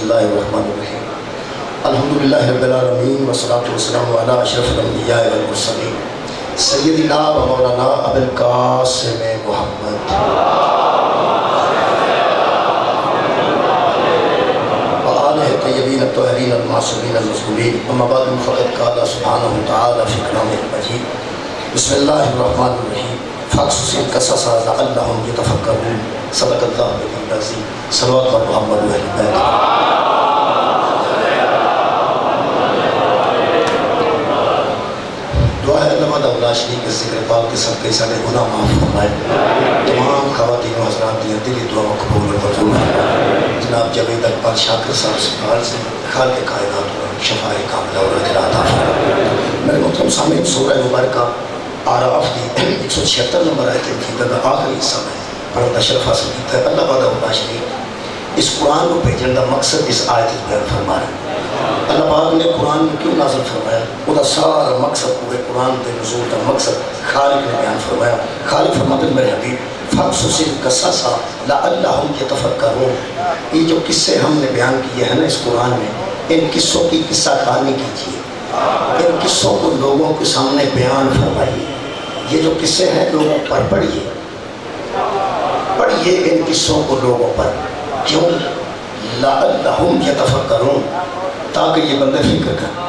اللہ الرحمن الرحیم الحمدللہ رب العالمین والصلاة والسلام علی اشرف الانبیاء والمرسلین سیدنا و مولانا ابو القاسم محمد وآلہ طیبین الطاہرین المعصومین المظلومین اما بعد فقد قال سبحانہ وتعالی فی کلامہ المجید بسم اللہ الرحمن الرحیم فاقصص القصص لعلہم یتفکرون صدق اللہ العظیم صلوات و محمد و اہل بیت دعا ہے اللہ مدہ اللہ شریف کے ذکر پاک کے صدقے سارے گناہ معاف فرمائے تمام خواتین و حضرات دیا دلی دعا و قبول و منظور جناب جاوید اقبال شاکر صاحب سپال سے خالق کائنات و شفاء کاملہ اور اجرات آفر میرے محترم سامعین سورہ مبارکہ آراف کی 176 نمبر آیت ہے آخری حصہ میں پڑھنا شرف حاصل کیتا ہے اللہ مدہ اللہ شریف اس قرآن کو بھیجنے کا مقصد اس آیت بیان فرما رہا ہے اللہ پاک نے قرآن میں کیوں نازل فرمایا وہ دا سارا مقصد پورے قرآن کے نزول کا مقصد خالق نے بیان فرمایا خالق فرماتے میرے حبیب فقصص القصص لعلہم یتفکرون یہ جو قصے ہم نے بیان کیے ہیں نا اس قرآن میں ان قصوں کی قصہ کہانی کیجیے ان قصوں کو لوگوں کے سامنے بیان فرمائیے یہ جو قصے ہیں لوگوں پر پڑھیے ان قصوں کو لوگوں پر کیوں لعلہم یتفکرون تاکہ یہ بندے فکر کریں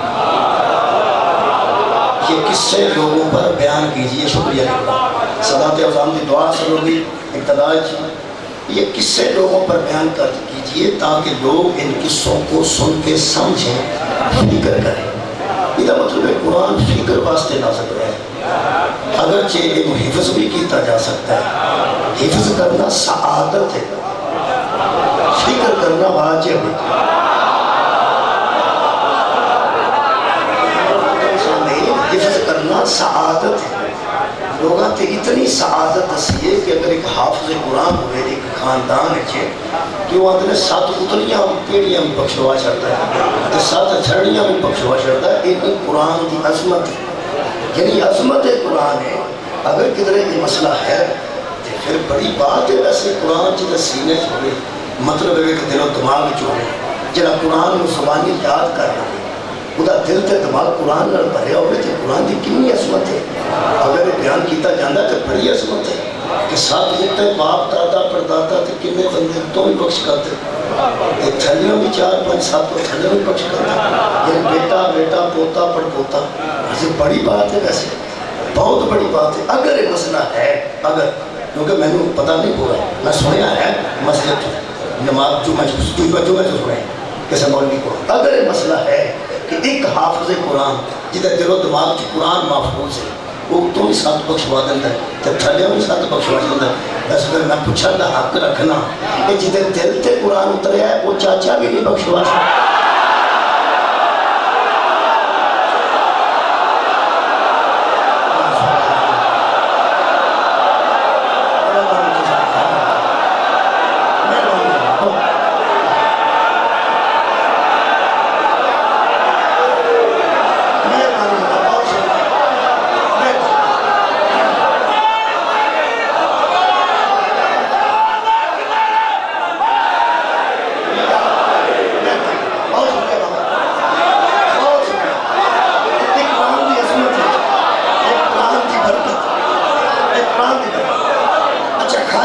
یہ قصے لوگوں پر بیان کیجئے شکریہ لکھا صدات اعظام کی دعا سے لوگی ابتدا یہ قصے لوگوں پر بیان کیجئے تاکہ لوگ ان قصوں کو سن کے سمجھیں فکر کریں یہ مطلب ہے قرآن فکر واسطے نازل ہے اگرچہ علم حفظ بھی کیتا جا سکتا ہے حفظ کرنا سعادت ہے فکر کرنا واجب ہے حفظ کرنا سعادت ہے لوگاں تے اتنی سعادت اسی ہے کہ اگر ایک حافظ قرآن ہوئے ایک خاندان ہے کہ وہ آدھنے 7 اتنیاں پیڑیاں بھی بخشوا چڑھتا ہے 7 جھڑیاں بھی بخشوا چڑھتا ہے ان قرآن کی عظمت ہے یعنی عظمت قرآن ہے اگر کدھر یہ مسئلہ ہے تو پھر بڑی بات ہے ویسے قرآن جدہ سینے چھوڑے مطلب ہے کہ دل و دماغ چھوڑے جنہا قرآن میں زبانی یاد کر رہے خدا دل تے دماغ قرآن نہ بھریا ہوئے تھے قرآن کی کنی عظمت ہے اگر بیان کیتا جاندہ تو بڑی عظمت ہے کہ 7 جتے باپ دادا پردادا تھے کنے بندے تو بھی بخش کرتے تھلیوں بھی 4 5 7 تھلیوں بھی بخش کرتے یہ بیٹا بیٹا پوتا پڑ پوتا یہ بڑی بات ہے ویسے بہت بڑی بات ہے اگر یہ مسئلہ ہے اگر کیونکہ میں نے پتہ نہیں پورا میں سنیا ہے مسجد نماز جو میں سنے کسے مولوی کو اگر یہ مسئلہ ہے کہ ایک حافظ قرآن جدہ دل و دماغ کی قرآن محفوظ ہے وہ تو بھی 7 بخشوا دیندہ ہے تو تھلیوں بھی 7 بخشوا دیندہ ہے بس پھر میں پوچھا دا حق رکھنا کہ جدہ دل تے قرآن اتریا ہے وہ چاچا بھی نہیں بخشوا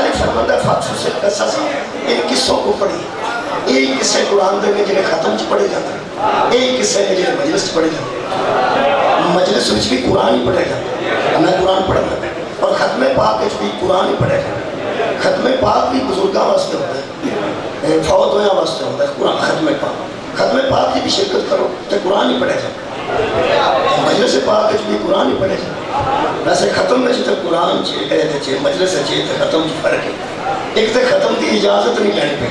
سکتا ان قصوں کو پڑھی ایک قصے قرآن دے میں جنہیں ختم چ پڑھے جاتا ہے ایک قصے میں جنہیں مجلس چ پڑھے جاتا ہے مجلس میں بھی قرآن ہی پڑھے جاتا ہے میں قرآن پڑھنا ہے اور ختم پاک بھی قرآن ہی پڑھے جاتا ہے ختم پاک بھی بزرگاں واسطے ہوتا ہے فوت ہویا واسطے ہوتا ہے قرآن ختم پاک کی بھی شرکت کرو تو قرآن ہی پڑھے جاتا ہے مجلس پاک بھی قرآن ہی پڑھے جاتا ہے ویسے ختم میں چھتے قرآن چھے مجلس چھے تو ختم چھے فرق ہے ایک تے ختم کی اجازت نہیں لینی پہ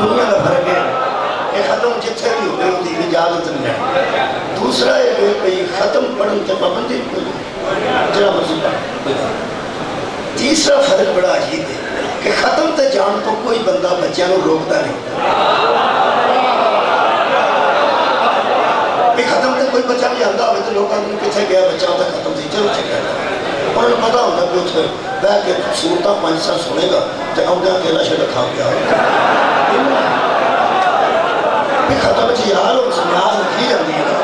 دنیا کا فرق ہے کہ ختم جتھے بھی ہوئے ہوتی اجازت نہیں لینی دوسرا ہے کہ ختم پڑھن تے پابندی جڑا مرضی پڑھ تیسرا فرق بڑا عجیب ہے کہ ختم تے جان تو کوئی بندہ بچیاں کو روکتا نہیں کہ ختم تے کوئی بچہ بھی آندا ہوئے تو لوگوں نے کتھے گیا بچہ ہوتا ختم تھی چلو چکے انہوں نے پتا ہوتا کہ اتنے بہ کے صورتہ 5 سال سنے گا تو آؤں اکیلا شیلا کھا گیا ختم چ یار نیاز رکھی جاتی ہے نا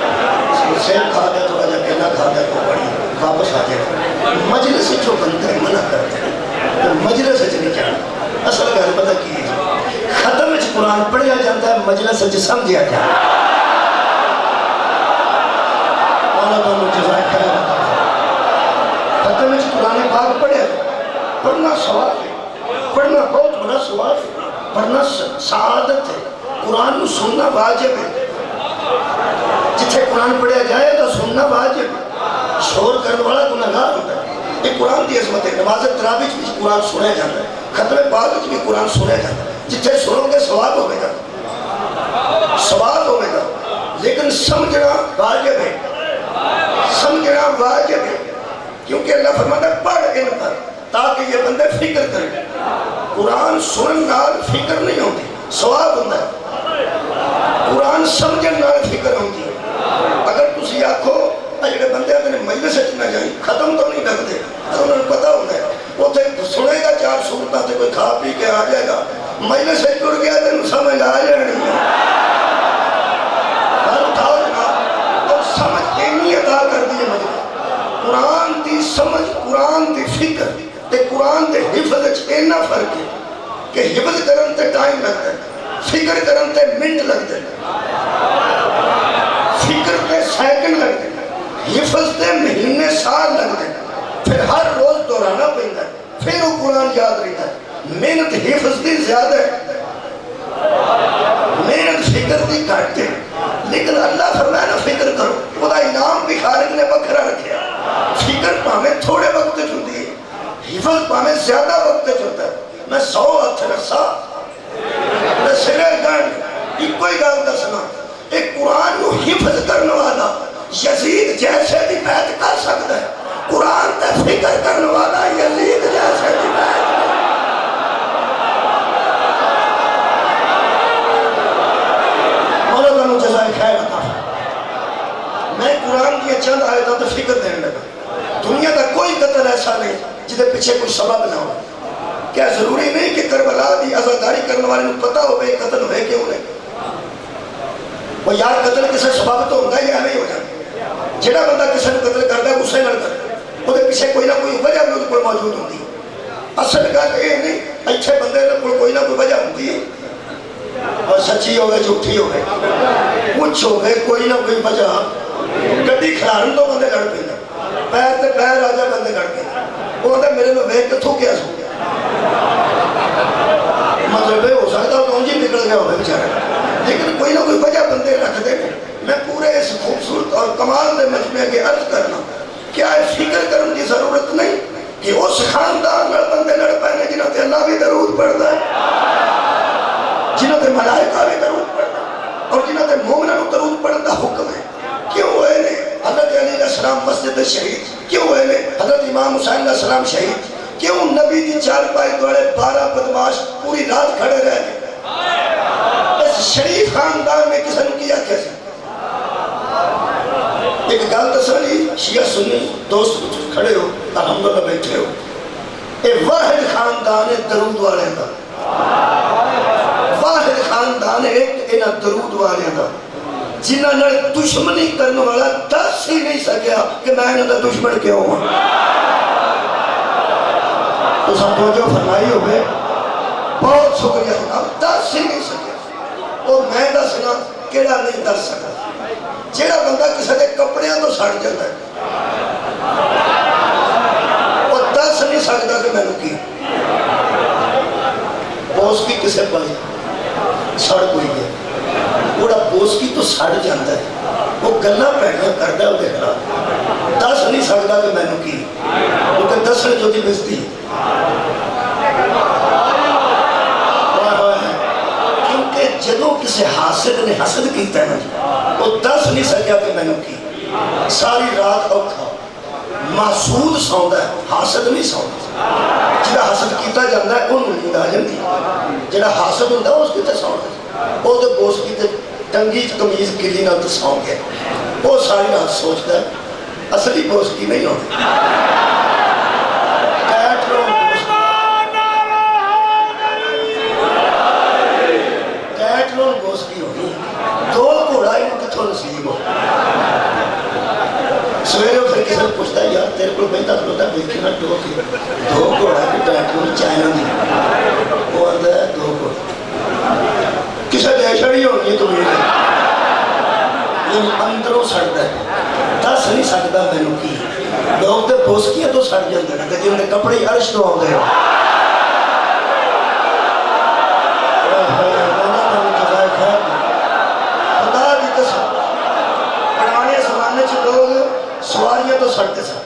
سیب کھا گیا تھوڑا جا کیلا کھا گیا تو بڑی واپس آ جائے مجلس جو بندے منع کرتے ہیں تو مجلس نہیں جانا اصل گل پتہ کی ہے ختم چ قرآن پڑھیا جاتا ہے مجلس چ سمجھیا جاتا ہے مولا تانوں جزائے خیر ختم چ قرآن پاک پڑھیا پڑھنا ثواب ہے پڑھنا بہت بڑا ثواب ہے پڑھنا سعادت ہے قرآن کو سننا واجب ہے جتھے قرآن پڑھیا جائے تو سننا واجب ہے شور کرنے والا گناہگار ہوتا ہے یہ قرآن کی عظمت ہے نماز تراویح بھی قرآن سنیا جاتا ہے ختم پاک بھی قرآن سنیا جاتا ہے جتھے سنو گے ثواب ہوئے گا ثواب ہوئے گا لیکن سمجھنا واجب ہے سمجھنا واجب ہے کیونکہ اللہ فرماتا ہے پڑھ ان پر تاکہ یہ بندے فکر کریں قرآن سنن نال فکر نہیں ہوتی ثواب ہوتا ہے قرآن سمجھن نال فکر ہوتی ہے اگر تسی آکھو جڑے بندے اپنے مجلس نہ جائیں ختم تو نہیں کرتے انہوں نے پتا ہوتا ہے وہ سنے گا چار صورتاں سے کوئی کھا پی کے آ جائے گا مجلس ٹر گیا تو سمجھ آ جانی ہے اٹھاؤ جناب اور سمجھ اینی ادا کر دیے مجلس قرآن دی سمجھ قرآن دی فکر تے قرآن دے حفظ اینا فرق ہے کہ حفظ کرن تے ٹائم لگتا ہے فکر کرن تے منٹ لگتے فکر تے سیکنڈ لگتے حفظ تے مہینے سال لگتے پھر ہر روز دہرانا پڑتا ہے پھر وہ قرآن یاد رہتا ہے محنت حفظ دی زیادہ ہے محنت فکر دی گھٹ ہے لیکن اللہ فرمایا نا فکر کرو وہ انعام بھی خالق نے بکھرا رکھیا فکر پاہمیں تھوڑے وقت چھوٹی ہے حفظ پاہمیں زیادہ وقت چھوٹا ہے میں 100 ہاتھ رسا میں سرے گن ایک کوئی گل دسنا ایک قرآن کو حفظ کرنے والا یزید جیسے بھی بیعت کر سکتا ہے قرآن تے فکر کرنے والا یزید جیسے بھی بیعت مولا تانوں جزائے خیر عطا میں قرآن کی چند آیتوں تے فکر دینے لگا دنیا کا کوئی قتل ایسا نہیں جدے پیچھے کوئی سبب نہ ہو کیا ضروری نہیں کہ کربلا دی عزاداری کرنے والے کو پتا ہوئے قتل ہوئے کیوں نہیں وہ یار قتل کسے سبب تو ہوتا ہے یا نہیں ہو جاتا جڑا بندہ کسی نے قتل کرتا ہے غصے نہ کرتا وہ پیچھے کوئی نہ کوئی وجہ بھی کوئی موجود ہوتی ہے اصل گل یہ نہیں اچھے بندے کوئی نہ کوئی وجہ ہوتی ہے اور سچی ہوگئے جھوٹھی ہوگئے کچھ ہوگئے کوئی نہ کوئی وجہ گڈی کھلارن تو بندے لڑ پہ پیر تے پیر آ جائے بندے لڑ پہ وہ کہتا میرے میں ویک کتھوں کیا سو مطلب ہو سکتا تو انجی نکل گیا ہوگا بیچارہ لیکن کوئی نہ کوئی وجہ بندے رکھ دے میں پورے اس خوبصورت اور کمال دے مجمع کے عرض کرنا کیا فکر کرنے کی ضرورت نہیں کہ اس خاندان لڑ بندے لڑ پائے جنہوں تے اللہ بھی درود پڑھتا ہے جنہوں تے ملائکہ بھی درود پڑھتا ہے اور جنہوں تے مومنوں درود پڑھتا حکم ہے کیوں ہوئے نے حضرت علی علیہ السلام مسجد شہید کیوں ہوئے نے حضرت امام حسین علیہ السلام شہید کیوں نبی دی چار پائی دوڑے 12 بدماش پوری رات کھڑے رہ گئے اس شریف خاندان میں کسی نے کیا کیسے ایک گل تسلی شیعہ سنی دوست کھڑے ہو الحمدللہ بیٹھے ہو اے واحد خاندان درود والے دا واحد خاندان ایک انہا درود والے دا جنہاں نے دشمنی کرنے والا دس ہی نہیں سکیا کہ میں انہاں دا دشمن کیوں ہوں تو سب توجہ فرمائی ہوئے بہت شکریہ اب دس ہی نہیں سکیا اور میں دسنا کیڑا نہیں در سکا جیڑا بندہ کسی دے کپڑیاں تو سڑ جاتا ہے وہ دس نہیں سکتا کہ میں نے کی بوس کی کسے پائی سڑ کوئی گیا وڑا بوس کی تو سڑ جاتا ہے وہ گلہ پہنا کردہ ہے وہ دیکھنا دس نہیں سکتا کہ میں نے کی کیونکہ دس نے جو دی بستی کیونکہ جدوں کسے حاسد نے حسد کیتا ہے نا وہ دس نہیں سکیا کہ میں نے کی ساری رات اوکھا محسود سوندا ہے حاسد نہیں سوندا جڑا حسد کیتا جاندہ ہے انہوں نیند آ جاندی جڑا حاسد ہوندہ ہے اس کیتے سوندا ہے وہ تو بوس کیتے ٹنگی کمیز کلی نہ تو سون گیا وہ ساری رات سوچتا ہے اصلی بوس کی نہیں ہوتی دیکھے نا دو گھوڑا کی ٹائم چائنا میں وہ آتا ہے 2 گھوڑا کسے دیشڑی ہونی ہے تو یہ اندروں سڑتا ہے دس نہیں سکتا میں نے کی لوگ تو بوسکیاں تو سڑ جاتے ہیں جن کے کپڑے عرش تو آتے ہیں سواریاں تو سڑتے سن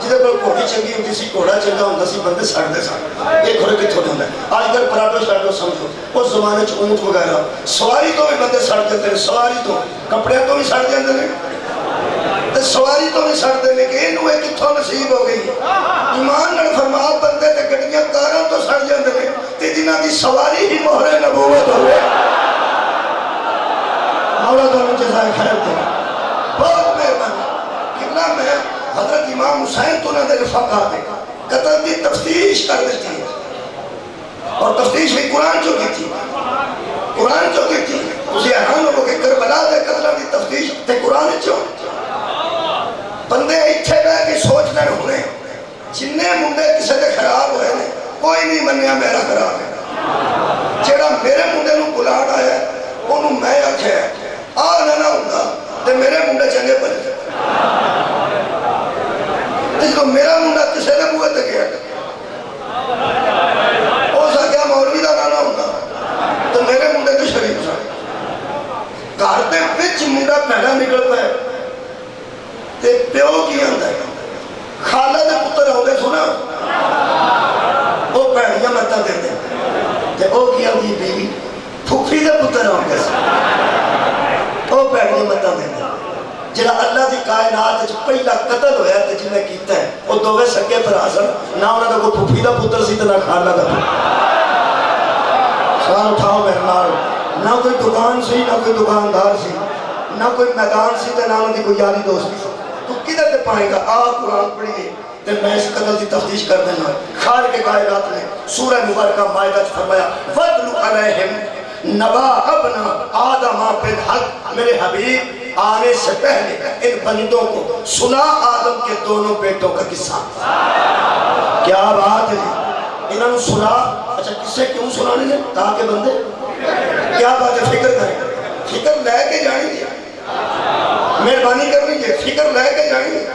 جہاں کوئی گھوڑی چنگی ہوتی سی گھوڑا چنگا ہوتا سی بندے سڑتے سن یہ کھڑے کتوں ہوتا ہے آج کل پراٹو شراٹو سمجھو اس زمانے چ اونٹ وغیرہ سواری تو بھی بندے سڑ جاتے ہیں سواری تو کپڑے تو بھی سڑ جاتے ہیں سواری تو بھی سڑتے ہیں کہ یہ کتوں نصیب ہو گئی ایمان نے فرما بندے تے گڈیاں کاراں تو سڑ جاتے ہیں تے جنہاں دی سواری ہی مہر نبوت ہوئے مولا تو جزائے خیر دے بہت مہربانی میں حضرت امام حسین تو نہ دے فقہ دے قتل دی تفتیش کر دیتی ہے اور تفتیش بھی قرآن جو کی تھی اسے احران ہو کہ کربلا دے قتل دی تفتیش تے قرآن جو بندے اتھے بے کہ سوچ دے ہونے جننے منڈے کسے دے خراب ہوئے نے کوئی نہیں منیا میرا خراب ہے جیڑا میرے منڈے نو بلان آیا ہے انہوں میں آکھے نہ ہوگا تے میرے منڈے چنگے بنے تو میرا منڈا کسے نے بوئے تے گیا ہو سکیا مولوی دا نانا ہوگا تو میرے منڈے تو شریف سا گھر دے وچ منڈا پیڑا نکل پائے تے پیو کی آندا ہے خالہ دے پتر ہوگے سنا وہ پیڑیاں متا دے دے تے وہ کی آندی بیوی پھوپھی دے پتر ہوگے وہ پیڑیاں متا دے دے جنہا اللہ دی کائنات پہلا قتل ہویا ہے جنہیں کیتا ہے وہ دووے سکے پر آسن نہ انہوں نے کوئی پھوپھی دا پتر سی تو نہ خالہ دا سوال اٹھاؤ میرے نارو نہ کوئی دکان سی نہ کوئی دکاندار سی نہ کوئی میدان سی تو نہ انہوں نے کوئی یاری دوستی سی تو کدھر تے پائیں گا قرآن پڑھئے تو میں اس قتل دی تفتیش کر دینا خالق کائنات نے سورہ مبارکہ مائدہ فرمایا وَدْلُ عَلَيْهِمْ نَبَا ابْنَا آدَمَ بِالْحَقِّ میرے حبیب آنے سے پہلے ان بندوں کو سنا آدم کے دونوں بیٹوں کا قصہ کیا بات ہے انہوں نے سنا اچھا کسے کیوں سنانے نے تاکہ بندے کیا بات ہے فکر کریں فکر لے کے جائیں گے مہربانی کرنی ہے فکر لے کے جائیں گے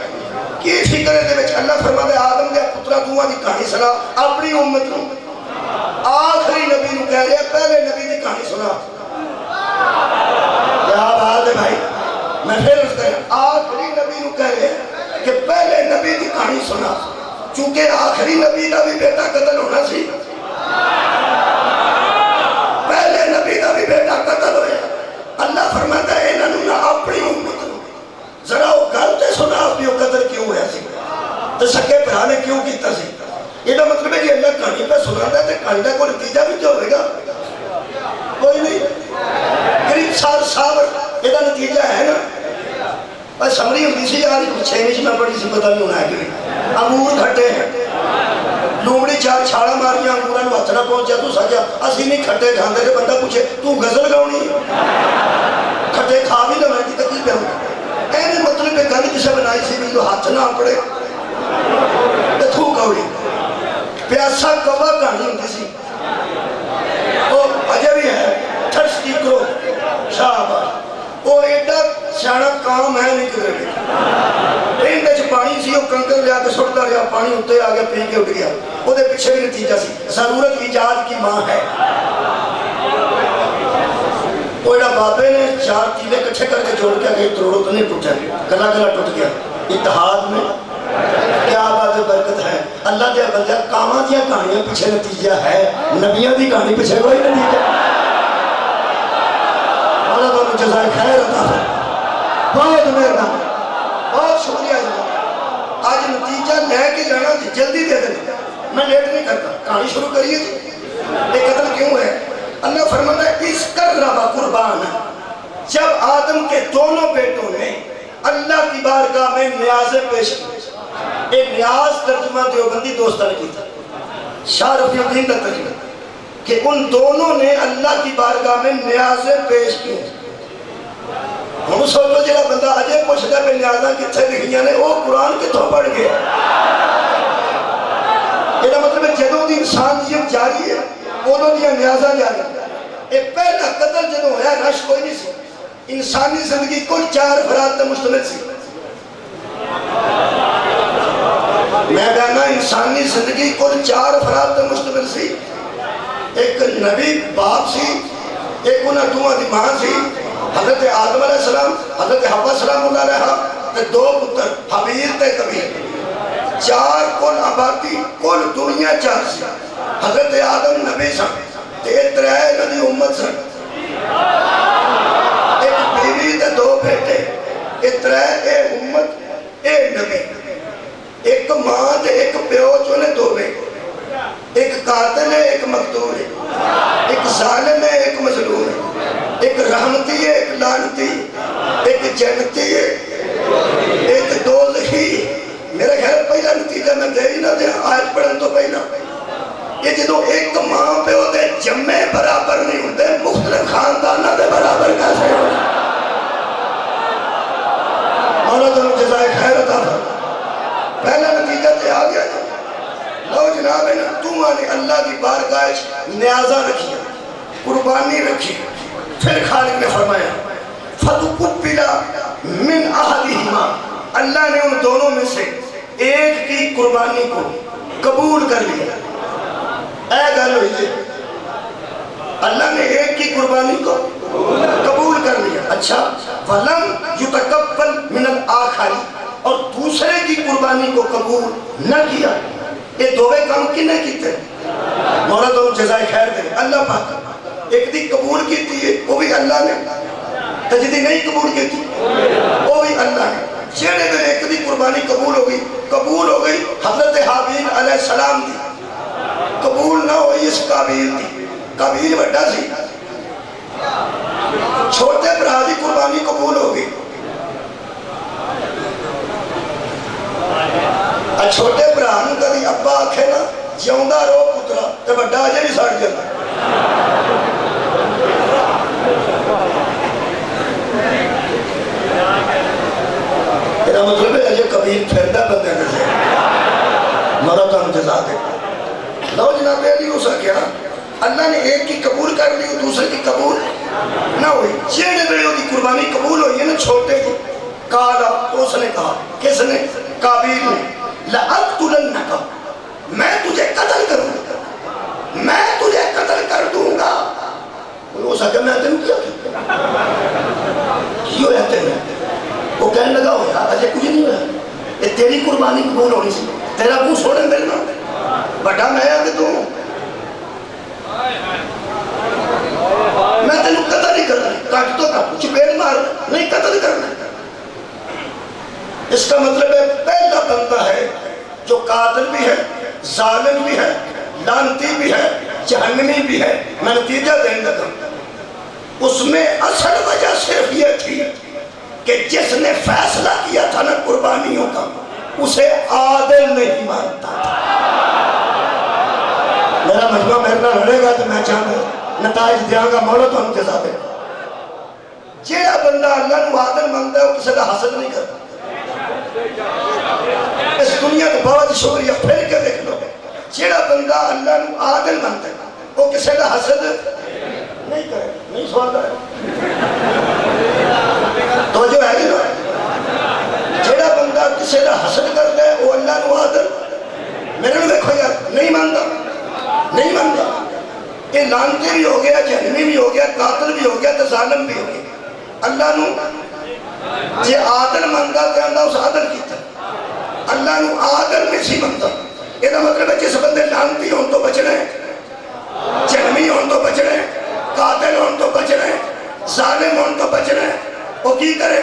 کی فکر ہے دے اللہ فرما دے آدم دے پترہ دعا دی کہانی سنا اپنی امت نو آخری نبی نو کہہ رہے پہلے نبی دی کہانی سنا کیا بات ہے بھائی میں پھر اس کہہ آخری نبی نو کہہ رہے کہ پہلے نبی دی کہانی سنا چونکہ آخری نبی دا بھی بیٹا قتل ہونا سی پہلے نبی دا بھی بیٹا قتل ہویا اللہ فرماتا ہے انہوں نے اپنی امت نو ذرا وہ گلتے سنا اپنی قتل کیوں ہویا سی تو سکے پرانے کیوں کیتا سی یہ مطلب ہے کہ اللہ کہانی پہ سنا ہے تو کہانی کا کوئی نتیجہ بھی جو ہوئے گا کوئی نہیں قریب صاحب یہ نتیجہ ہے نا بس سمری ہوتی سی یار چھینش میں پڑی سی پتہ نہیں ہونا ہے کہ انگور کھٹے ہیں لومڑی چار چھاڑا ماریاں انگوراں نو ہتھ نہ پہنچیا تو سکیا اسی نہیں کھٹے کھاندے کہ بندہ پوچھے تو غزل گاؤنی کھٹے کھا بھی نہ میں کی تکلیف ہے اینی مطلب ہے گل کسے بنائی سی بھی جو ہاتھ نہ پڑے تے تھو گاؤنی پیاسا کوا کہانی ہوتی سی وہ اجے بھی ہے تھرس کی کرو شاباش وہ ایڈا سیانا کام ہے نہیں کرے اندر پانی سی وہ کنکر لیا کے سٹتا رہا پانی اتنے آ گیا پی کے اٹھ گیا وہ پیچھے بھی نتیجہ سی ضرورت ایجاد کی ماں ہے وہ ایڈا بابے نے 4 تیلے کٹھے کر کے جوڑ کے ایک کروڑوں تو نہیں ٹوٹا گلا گلا ٹوٹ گیا اتحاد میں کیا بات برکت ہے اللہ دیا بندہ کاماں دیا کہانیاں پیچھے نتیجہ ہے نبیوں دی کہانی پیچھے کوئی نتیجہ اللہ تو جزائے خیر عطا ہے بہت مہربانی بہت شکریہ آج نتیجہ لے کے جانا جلدی دے دیں میں لیٹ نہیں کرتا کہانی شروع کریے یہ قتل کیوں ہے اللہ فرماتا ہے اس قربا قربان جب آدم کے دونوں بیٹوں نے اللہ کی بارگاہ میں نیازیں پیش کی ایک نیاز ترجمہ دیوبندی دوستہ نے کی تھا شاہ رفیع الدین کا ترجمہ کہ ان دونوں نے اللہ کی بارگاہ میں نیازیں پیش کی ہم سوچو جلہ بندہ اجے پوچھتا پہ نیازاں کتھے لکھیاں نے وہ قرآن کتھوں پڑھ گئے انسانیت جاری ہے انہوں نے نیازہ جاری ہے پہلا قتل جنہوں ہویا رش کوئی نہیں سی انسانی زندگی کل 4 افراد تے مشتمل سی میں کہنا انسانی زندگی کل 4 افراد تے مشتمل سی ایک نبی باپ سی ایک انہاں دوہاں دی ماں سی حضرت آدم علیہ السلام حضرت حوا سلام اللہ علیہ تے 2 پتر حابیل تے قابیل 4 کل آبادی کل دنیا 4 سی حضرت آدم نبی سن تے 3 نبی امت سن ایک بیوی تے 2 بیٹے 3 اے امت اے نبی ایک ماں تے ایک پیو چونے 2 بیٹے ایک قاتل ہے ایک مقتول ہے ایک ظالم ہے ایک مظلوم ہے ایک رحمتی ہے ایک لعنتی ایک جنتی ہے ایک دوزخی میرا خیال پہلا نتیجہ میں دے ہی نہ دیا آیت پڑھن تو پہلا یہ جدو ایک ماں پہ ہوتے جمع برابر نہیں ہوتے مختلف خاندانہ دے برابر کیسے ہوتے مولا تو جزائے خیر عطا پہلا نتیجہ تے آ گیا لو جناب ہے نا تو آنے اللہ کی بارگاہ نیازہ رکھی قربانی رکھی پھر خالق نے فرمایا فَتُقُبِّلَ مِنْ أَحَدِهِمَا اللہ نے ان دونوں میں سے ایک کی قربانی کو قبول کر لیا اے گل ہوئی ہے اللہ نے ایک کی قربانی کو قبول کر لیا اچھا وَلَمْ يُتَقَبَّلْ مِنَ الْآخَرِ اور دوسرے کی قربانی کو قبول نہ کیا یہ دوے کام کنے کیتے مولا تو جزائے خیر دے اللہ پاک ایک دی قبول کیتی ہے وہ بھی اللہ نے تجدی نہیں قبول کیتی وہ بھی اللہ نے چیڑے دے ایک دی قربانی قبول ہو گئی حضرت حابیل علیہ السلام دی قبول نہ ہوئی اس قابیل دی قابیل بڑا سی چھوٹے برا دی قربانی قبول ہو گئی چھوٹے برانو کدی ابا آکھے نا جیوندہ رو پترا تے بڑا آجے بھی ساڑھ جانا میرا مطلب ہے یہ قبیل پھردہ بندے نے سے مرد ہم جزا دے لو جناب علی ہو سکیا اللہ نے ایک کی قبول کر لی دوسرے کی قبول نہ ہوئی چیڑے بڑیوں کی قربانی قبول ہوئی ہے نا چھوٹے کی کالا اس نے کہا کس نے قابیل نے لَأَقْتُلَنَّكَ میں تجھے قتل کروں گا میں تجھے قتل کر دوں گا وہ سکتا میں آتے کیا کیوں آتے ہیں وہ کہنے لگا ہو یار اجھے کچھ نہیں ہوا یہ تیری قربانی قبول ہونی سی تیرا بو سوڑے ملنا بڑا میں آتے تو میں تینوں قتل نہیں کرنا کاٹ تو کاٹ چپیڑ مار نہیں قتل کرنا اس کا مطلب ہے پہلا بندہ ہے جو قاتل بھی ہے ظالم بھی ہے لعنتی بھی ہے جہنمی بھی ہے میں نتیجہ دینے لگا اس میں اصل وجہ صرف یہ تھی کہ جس نے فیصلہ کیا تھا نا قربانیوں کا اسے عادل نہیں مانتا میرا مجمع میرنا لڑے گا تو میں چاہتا نتائج دیاں گا مولا تو ہم جزا دے جیڑا بندہ اللہ کو عادل مانتا ہے وہ کسی کا حسد نہیں کرتا اس دنیا کے بہت شکریہ پھر کے دیکھ لو جیڑا بندہ اللہ کو عادل مانتا ہے وہ کسی کا حسد نہیں کرے نہیں سوال ہے تو جو ہے جی جیڑا بندہ کسی کا حسد کرتا ہے وہ اللہ کو عادل میرے لئے دیکھو یار نہیں مانتا یہ لعنتی بھی ہو گیا جہنمی بھی ہو گیا قاتل بھی ہو گیا تو ظالم بھی ہو گیا اللہ نو جی عادل مانگا کہ اللہ اس عادل کی تھا اللہ نو عادل میں سی مانگا یہ دا مطلب ہے جس بندے لعنتی ہوں تو بچ رہے ہیں جہنمی ہوں تو بچ رہے ہیں قاتل ہوں تو بچ رہے ہیں ظالم ہوں تو بچ رہے ہیں وہ کی کرے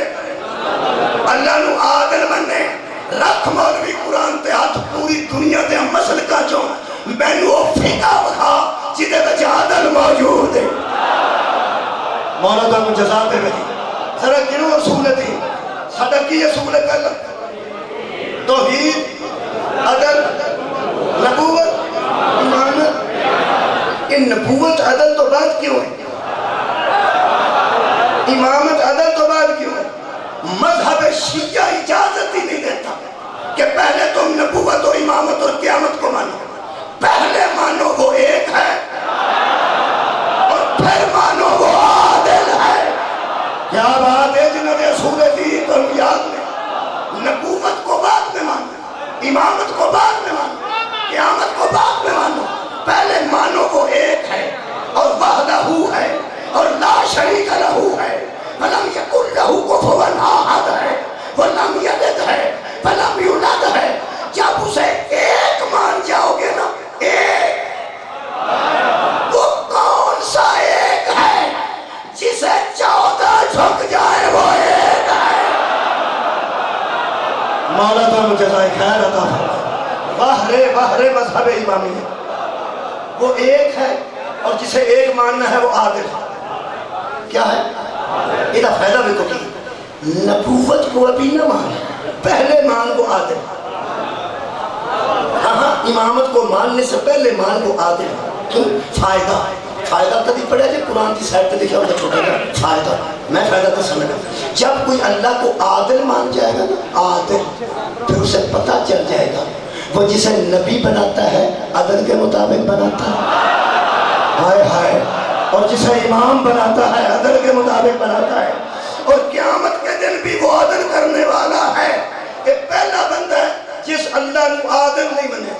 اللہ نو عادل ماننے رکھ مولوی قرآن تے ہاتھ پوری دنیا تے ہم مسل کا جو میں نو فقہ بکھا جدے بچ عادل موجود ہے مولا تو ہم جزا دے بجی ذرا کنوں اصول تھی ساڑھا کی اصول ہے پہلا توحید عدل نبوت امامت ان نبوت عدل تو بعد کیوں ہے امامت عدل تو بعد کیوں ہے مذہب شیعہ اجازت ہی نہیں دیتا کہ پہلے تم نبوت و امامت اور قیامت کو مانو پہلے مانو امامت کو بعد میں مانو، قیامت کو بعد میں مانو، پہلے مانو وہ ایک ہے اور وحدہ ہے اور لا شریک لہو ہے، ولم یکن لہو کفوا احد ہے، ولم یلد ہے ولم یولد ہے۔ جب اسے ایک مان جاؤ گے نا، ایک، وہ کون سا ایک ہے جسے 14 جھک جائے وہ ایک ہے۔ مولا تو جزائے خیر عطا فرمائے۔ واہ رے مذہب امامی ہے، وہ ایک ہے اور جسے ایک ماننا ہے وہ عادل ہے۔ کیا ہے؟ یہ فائدہ بھی کو کی نبوت کو ابھی نہ مان، پہلے مان کو عادل۔ ہاں امامت کو ماننے سے پہلے مان کو عادل۔ کیوں؟ فائدہ کدی پڑھا جب قرآن کی سائٹ پہ لکھا ہوتا چھوٹا گا فائدہ، میں فائدہ تو سمجھا۔ جب کوئی اللہ کو عادل مان جائے گا نا، عادل، پھر اسے پتہ چل جائے گا وہ جسے نبی بناتا ہے عدل کے مطابق بناتا ہے، ہائے ہائے، اور جسے امام بناتا ہے عدل کے مطابق بناتا ہے، اور قیامت کے دن بھی وہ عدل کرنے والا ہے۔ یہ پہلا بندہ ہے جس اللہ نے عادل نہیں بنے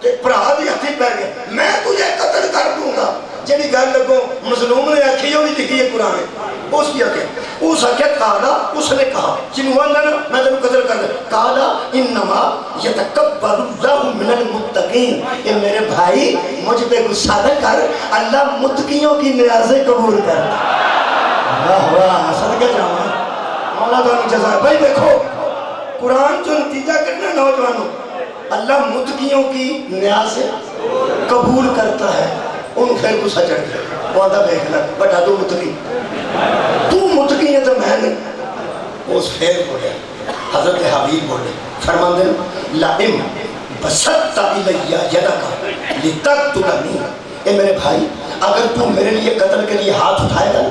کہ پرہا دی ہتھی پہ گئے میں تجھے قتل کر دوں گا، جنہی گھر لگو مظلوم نے آکھی ہوئی لکھی ہے قرآن میں، اس کی آکھے اس آکھے کالا، اس نے کہا جنہوں نے میں تجھے قتل کر دوں، کالا انما یتقبل اللہ من المتقین، کہ میرے بھائی مجھ پہ غصہ نہ کر، اللہ متقیوں کی نیازیں قبول کر۔ واہ واہ، صدقے جاؤں مولا تعالیٰ جزائے۔ بھائی دیکھو قرآن جو نتیجہ کرنا نوجوانوں، اللہ متقیوں کی نیازیں قبول کرتا ہے، ان پھر غصہ چڑھ گیا، وہ آدھا دیکھنا بٹا تو متقی ہے تو میں نہیں۔ اس پھر بولے حضرت حبیب بولے فرمان دیں لائم بسطت الیہ یدک لتقتلنی، اے میرے بھائی اگر تو میرے لیے قتل کے لیے ہاتھ اٹھائے گا،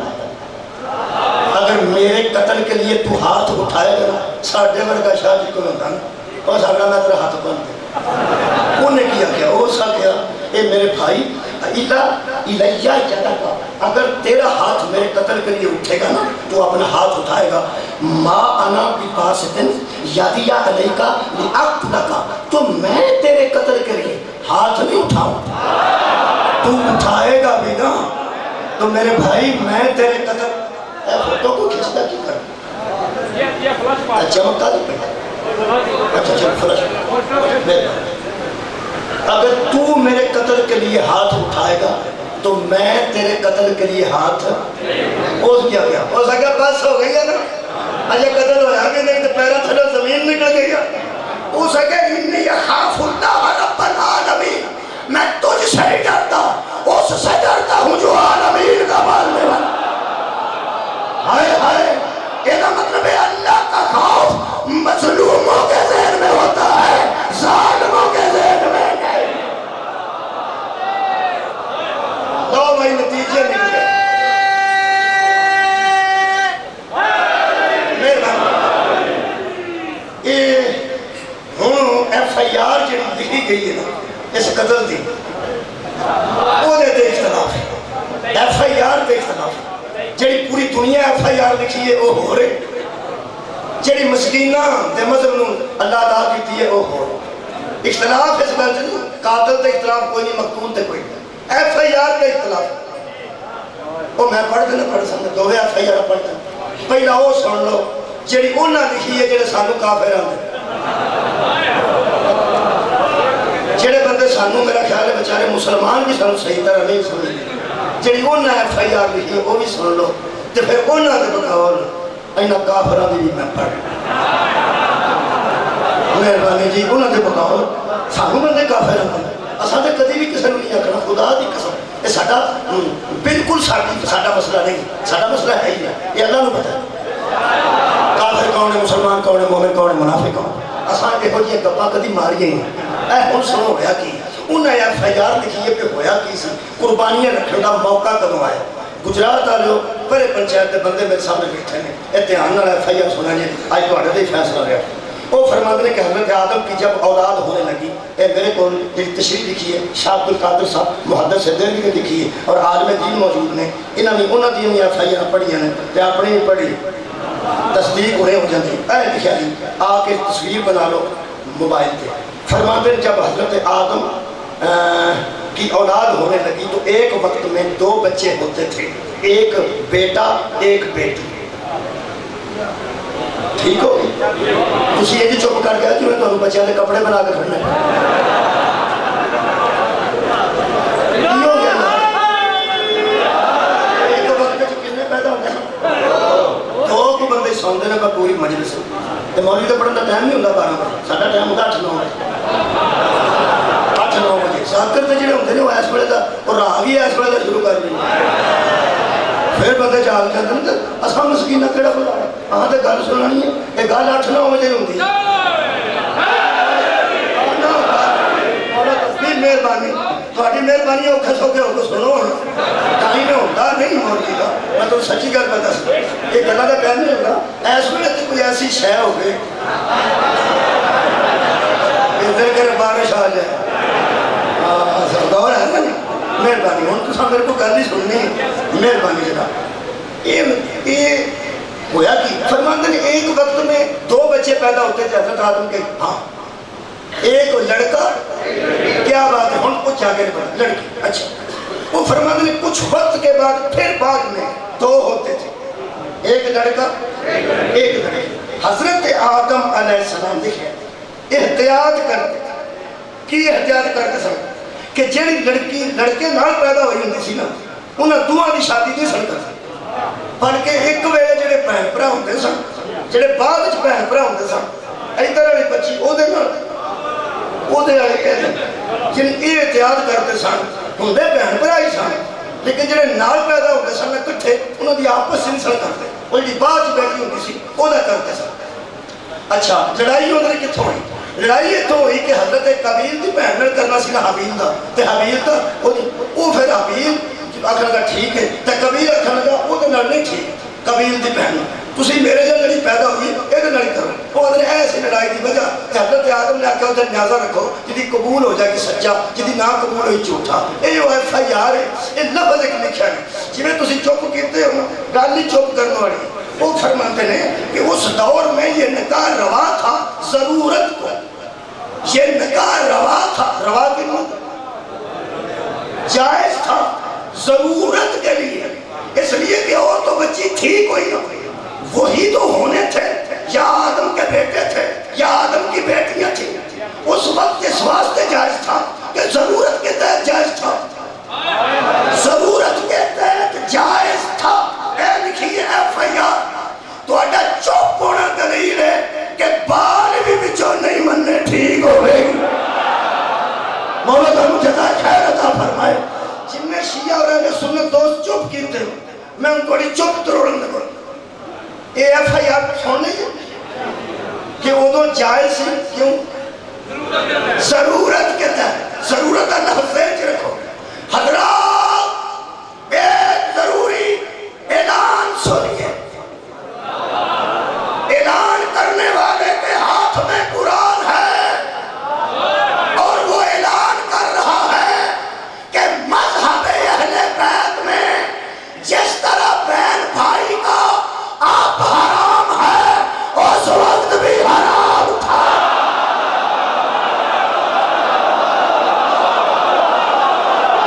اگر میرے قتل کے لیے تو ہاتھ اٹھائے گا، ساڑھے ورگا شاہ جی کو نہ اور ساڑھا میں تیرا ہاتھ بند دے۔ انہیں کیا کیا؟ وہ سا کیا اے میرے بھائی الیہ یدک، اگر تیرا ہاتھ میرے قتل کے لیے اٹھے گا نا تو اپنا ہاتھ اٹھائے گا، ما انا بباسط یدی علیک لاقتلک، تو میں تیرے قتل کے لیے ہاتھ نہیں اٹھاؤں، تو اٹھائے گا بھی نا تو میرے بھائی میں تیرے قتل۔ اے فوٹو کو کھینچتا کی کر چمکتا نہیں پڑتا، اچھا چل فلش، اگر تو میرے قتل کے لیے ہاتھ اٹھائے گا تو میں تیرے قتل کے لیے ہاتھ اوز کیا گیا، اوز آگیا بس ہو گئی ہے نا، اجھے قتل ہو جاگے نہیں تو پیرا تھلو زمین نکل گئی ہے۔ اوز آگیا انی اخاف اللہ رب العالمین، میں تجھ سے ہی ڈرتا، اس سے ڈرتا ہوں جو عالمین کا مالنے والا۔ ہائے ہائے، یہ مطلب ہے اللہ کا خوف مظلوموں کے ذہن میں ہوتا ہے، ظالموں کے ذہن میں نہیں۔ دو بھائی نتیجے نکل گئے۔ یہ ہوں ایف آئی آر جو لکھی گئی ہے نا اس قتل دی، وہ دے اختلاف ہے، ایف آئی آر دے اختلاف ہے، جڑی پوری دنیا ایف آئی آر لکھی ہے وہ ہو رہے، جڑی مسکینہ دے مذہب نو اللہ عطا کیتی ہے وہ ہو رہے۔ اختلاف اس گل سے قاتل تے اختلاف کوئی نہیں، مقتول تے کوئی نہیں، ایف آئی آر کا اختلاف۔ وہ میں پڑھ کے نہ پڑھ سکتا، دو ایف آئی آر پڑھتا، پہلا وہ سن لو جڑی انہاں لکھی ہے جڑے سانو کافر آندے، جڑے بندے سانو میرا خیال ہے بیچارے مسلمان بھی سانو صحیح طرح نہیں سمجھتے، جڑی انہاں ایف آئی آر لکھی ہے وہ بھی سن لو، تے پھر انہاں دے بغاور اینا کافراں دی بھی میں پڑھ۔ مہربانی جی انہاں دے بغاور سانو بندے کافر آندے، اساں تے کدی بھی کسی نہیں آکھنا، خدا دی قسم یہ ساڈا بالکل ساڈا مسئلہ نہیں، ساڈا مسئلہ ہے ہی نہیں، یہ اللہ نو پتہ ہے کافر کون ہے، مسلمان کون ہے، مومن کون ہے، منافق کون ہے۔ اساں یہو جہی گپاں کدی ماریاں ہی نہیں۔ اے ہن سنو ہویا کی، انہیں ایف آئی آر لکھی ہے کہ ہویا کی سی، قربانیاں رکھنے کا موقع کدوں آیا؟ گجرات والے پرے پنچایت کے بندے میرے سامنے بیٹھے ہیں، اے دھیان نال ایف آئی آر سنا جی، اج تہاڈے تے فیصلہ رہا۔ وہ فرماتے ہیں کہ حضرت آدم کی جب اولاد ہونے لگی، اے میرے کو تشریح لکھی ہے شاہ عبد القادر صاحب محدث دہلوی نے لکھی ہے اور عالم دین موجود نے، انہوں نے انہوں نے ایف آئی آر پڑھی ہیں تے اپنی بھی پڑھی، تصدیق انہیں ہو جاتی۔ اے لکھا جی آ کے تصویر بنا لو موبائل پہ، فرماتے ہیں جب حضرت آدم کی اولاد ہونے لگی تو ایک وقت میں 2 بچے ہوتے تھے، ایک بیٹا ایک بیٹی. ٹھیک ہو تسی یہ چپ کر گیا کہ میں تمہیں بچیاں کے کپڑے بنا کے کھڑنا ایک وقت کتنے پیدا ہوتے ہیں 2 کو بندے سوندے ہیں پوری مجلس. مولوی کا پڑھنے کا ٹائم نہیں ہوتا 12 بجے، ساڈا ٹائم ہوتا 8-9 بجے. 8-9 بجے ساکر تے جڑے ہوندے نے وہ اس ویلے دا اور راہ بھی اس ویلے دا شروع کر دیں. پھر بندے جاگ جاندے نے تے اساں مسکینہ کیڑا بلا ہاں تے گل سنانی ہے یہ گل 8-9 بجے ہوندی ہے. مہربانی تھوڑی مہربانی اوکھے سوکھے ہو کے سنو ٹائم ہوتا نہیں مولوی کا. میں تو سچی گل پہ دس یہ گلا کا ٹائم نہیں ہوتا. اس ویلے تے کوئی ایسی شے ہو گئی ادھر کرے بارش آ جائے دور ہے نا. مہربانی ہوں تو میرے کو گل ہی سننی مہربانی جناب. یہ ہوا کہ فرماتے ہیں ایک وقت میں 2 بچے پیدا ہوتے تھے حضرت آدم کے. ہاں ایک لڑکا کیا بات ہے ہم کچھ آگے بڑھا لڑکی. اچھا وہ فرماتے ہیں کچھ وقت کے بعد پھر بعد میں 2 ہوتے تھے، ایک لڑکا ایک لڑکی. حضرت آدم علیہ السلام دیکھیں احتیاط کرتے کی احتیاط کرتے سن کہ جڑی لڑکی لڑکے نال پیدا ہوئی ہوندی سی نا انہاں دوواں دی شادی نہیں سن کرتے بلکہ ایک ویلے جڑے بہن بھرا ہوندے سن جڑے بعد وچ بہن بھرا ہوندے سن ادھر والی بچی او دے نال او دے والے کہندے جن اے احتیاط کرتے سن ہوندے بہن بھرا ہی سن لیکن جڑے نال پیدا ہوندے سن اکٹھے انہاں دی آپس نہیں سن کرتے او جڑی بعد وچ بیٹھی ہوندی سی او دا کرتے سن. اچھا لڑائی ہوندی کتھوں ہوئی؟ لڑائی اتوں ہوئی کہ حضرت قابیل دی بہن نال کرنا سی نا حابیل دا تے حابیل دا او پھر حابیل آکھن لگا ٹھیک ہے تے قابیل آکھن لگا او دے نال نہیں ٹھیک قابیل دی بہن تسی میرے جل لڑی پیدا ہوئی اے دے نال کرو. او ادھر ایسی لڑائی دی وجہ حضرت آدم نے آکھا ادھر نیازہ رکھو جدی قبول ہو جائے گی سچا جدی نہ قبول ہوئی جھوٹا. اے جو FIR ہے اے لفظ ایک لکھا ہے جویں تسی چپ کیتے ہو گل ہی چپ کرنے والی. وہ فرماتے ہیں کہ اس دور میں یہ نکاح روا تھا ضرورت کو. یہ نکاح روا تھا روا کی مطلب جائز تھا ضرورت کے لیے اس لیے کہ اور تو بچی تھی کوئی نہ وہی تو ہونے تھے یا آدم کے بیٹے تھے یا آدم کی بیٹیاں تھیں. اس وقت اس واسطے جائز تھا کہ ضرورت کے تحت جائز تھا. ضرورت کے تحت جائز تھا. اے لکھیے FIR تو اڈا چوپ ہونا دلیل ہے کہ بال بھی بچوں نہیں مننے ٹھیک ہوئے. مولا تعالیٰ جزائے خیر عطا فرمائے. جن نے شیعہ اور اہل سنت دوست چپ کیتے ہو میں ان کو بڑی چپ تروڑن لگا. اے FIR سن لیجیے کہ ادھر جائز سی کیوں ضرورت کے تحت. ضرورت اللہ فیج رکھو. حضرات ایک ضروری اعلان سنیے. اعلان کرنے والے کے ہاتھ میں قرآن ہے اور وہ اعلان کر رہا ہے کہ مذہب اہل بیت میں جس طرح بہن بھائی کا آپ حرام ہے اس وقت بھی حرام تھا.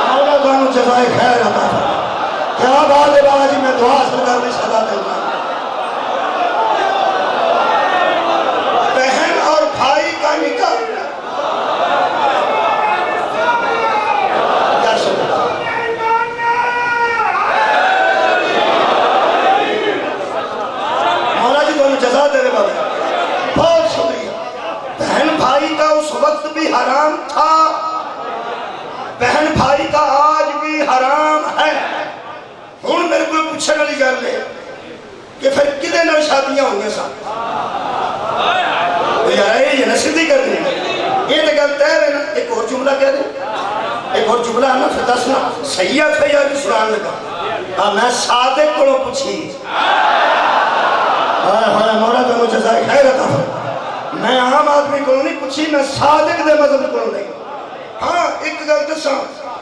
مولا تعالیٰ جزائے خیر عطا فرمائے. کیا بات ہے بابا جی میں دعا سرکار میں صدا دے گا. بہن اور بھائی کا نکاح کیا سنتا مولا جی دونوں جزا دے رہے بابا بہت شکریہ. بہن بھائی کا اس وقت بھی حرام تھا بہن بھائی کا آج بھی حرام ہے. ہوں میرے کو پوچھنے والی گل ہے کہ پھر کدے نال شادیاں ہوئی سن یار یہ نہ سیدھی کرنی یہ تو گل طے ہے نا. ایک اور جملہ کہہ دیں ایک اور جملہ ہے نا پھر دسنا صحیح FIR بھی سنان لگا. میں صادق کو پوچھی مولا تعالیٰ جزائے خیر عطا فرمائے. میں عام آدمی کو نہیں پوچھی میں صادق دے مذہب کو نہیں. ہاں ایک گل دساں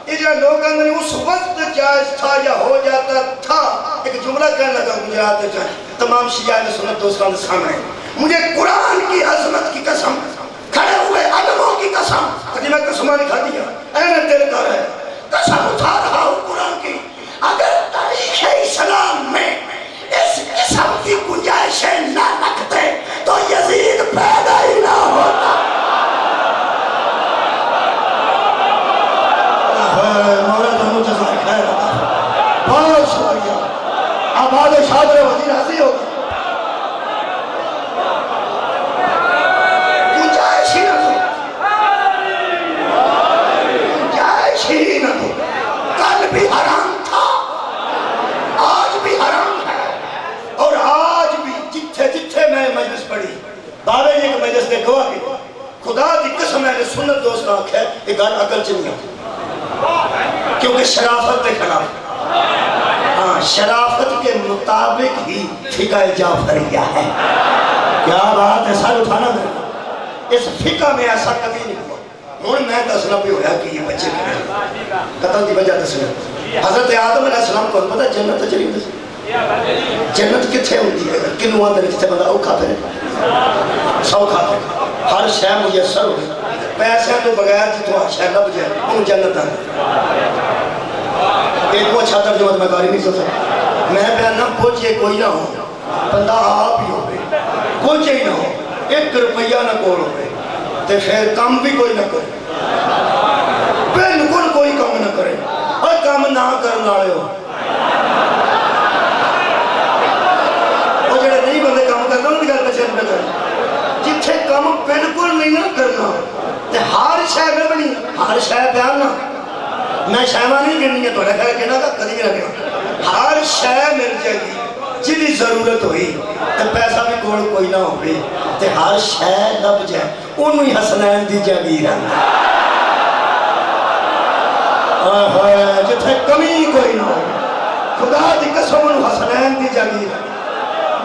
یہ جو لوگ اندر اس وقت جائز تھا یا ہو جاتا تھا. ایک جملہ کہنے لگا مجھے آتے جائیں تمام شیعہ نے سنت دوستان سامنے مجھے قرآن کی عظمت کی قسم کھڑے ہوئے عالموں کی قسم، کبھی میں قسمہ نہیں کھا دیا، اے دل کر ہے، قسم اٹھا رہا ہوں قرآن کی، اگر تاریخ اسلام میں اس قسم کی گنجائشیں نہ رکھتے تو یزید پیدا ہی نہ ہوتا۔ مولا تمہیں جزائے خیر عطا فرمائے، بہت شکریہ، آباد شادر وزیر حاضر ہو گئے۔ گنجائش ہی نہ دو، گنجائش ہی نہ دو، کل بھی حرام تھا، آج بھی حرام ہے، اور آج بھی جتھے جتھے میں مجلس پڑھی بابے ایک مجلس نے گواہ کی خدا دی قسم ہے سنت دوست آنکھ ہے یہ گل عقل چنیا کیونکہ شرافت دے خلاف، ہاں شرافت کے مطابق ہی فقہ جعفریہ ہے۔ کیا بات ہے، سر اٹھانا دے، اس فقہ میں ایسا کبھی نہیں ہوا۔ ہوں میں دسنا بھی ہویا کہ یہ بچے کی قتل دی وجہ دسنا، حضرت آدم علیہ السلام کو پتہ جنت چلی گئی، جنت کتھے ہوتی ہے، کنو آدھر کتھے بندہ او کھاتے رہے، سو کھاتے رہے، ہر شے میسر ہو گئی، پیسے تو بغیر جتوں ہر شے لب جائے ان جنت آنے۔ ایک وہ اچھا ترجمہ میں کاری نہیں سکتا، میں بیانہ پوچھے کوئی نہ ہو، بندہ آپ ہی ہو گئے، پوچھے ہی نہ ہو، 1 روپیہ نہ کول ہو گئے، تے پھر کام بھی کوئی نہ کرے، بالکل کوئی کام نہ کرے، اور کام نہ کرنے والے ہو، وہ جڑے نہیں بندے کام کرنا ان کی گل پچھل نہ کرنا، جتھے کام بالکل نہیں نہ کرنا، تے ہر شے میں بنی، ہر شے بیان نہ، میں شیمہ نہیں کرنی ہے تو رکھا ہے کہنا کا کدھی بھی رکھا، ہر شے مل جائے گی جدی ضرورت ہوئی، تے پیسہ بھی کوئی نہ ہوئی، تے ہر شے لب جائے انہوں ہی حسنین دی جاگیر ہے، جتھے کمی کوئی نہ ہو، خدا دی قسم انہوں حسنین دی جاگیر ہے۔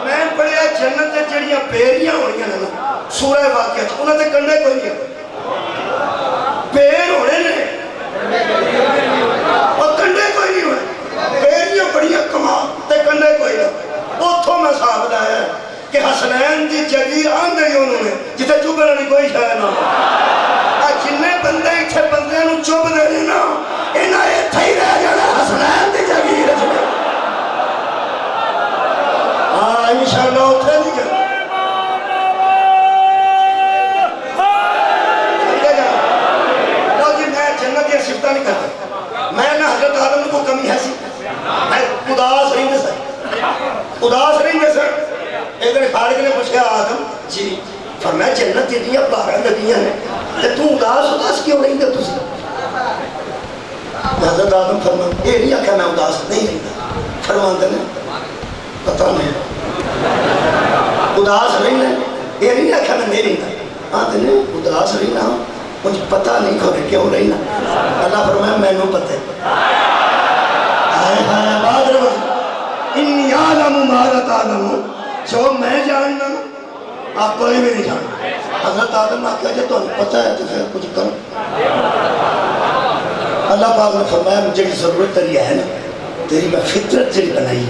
میں پڑھیا جنت تے جڑیاں پیریاں ہوڑیاں ہیں سورہ واقعہ انہوں نے کنڈے کوئی نہیں ہے، پیر ہونے نے اور کنڈے کوئی نہیں ہوئے، پیریاں بڑیاں کما تے کنڈے کوئی نہیں، اتھوں میں صاحب لایا ہے کہ حسنین دی جگیر آندے ہی انہوں نے جتے چوبے نہیں کوئی شاید نہ جنہیں بندے اتھے بندے نو چوب دے دینا انہاں اتھے ہی رہ جانا حسنین دی جگیر ہے، ہاں انشاءاللہ اتھے نہیں جانا۔ شفتا نہیں کرتا میں نہ حضرت آدم کو کمی ہے سی میں اداس رہی دے سر اداس رہی دے سر ایک دن خالق نے پوچھا آدم جی فرمایا جنت اتنی بارہ ندیاں ہیں تے تو اداس کیوں رہی دے تسی حضرت آدم فرمایا یہ نہیں آکھا میں اداس نہیں رہی فرمان دے پتہ نہیں اداس رہی ہے یہ نہیں آکھا میں نہیں رہی آدھے نے اداس رہی نا مجھے پتہ نہیں کھوڑے کیوں رہی نا اللہ فرمایا میں نو پتہ آئے ہائے بات رہا انی آلم مہارت آلم جو میں جاننا آپ کوئی بھی نہیں جاننا حضرت آدم نے کہا جب تو پتہ ہے تو پھر کچھ کرو اللہ پاک نے فرمایا مجھے کی ضرورت تری ہے نا تیری میں فطرت جلی بنائی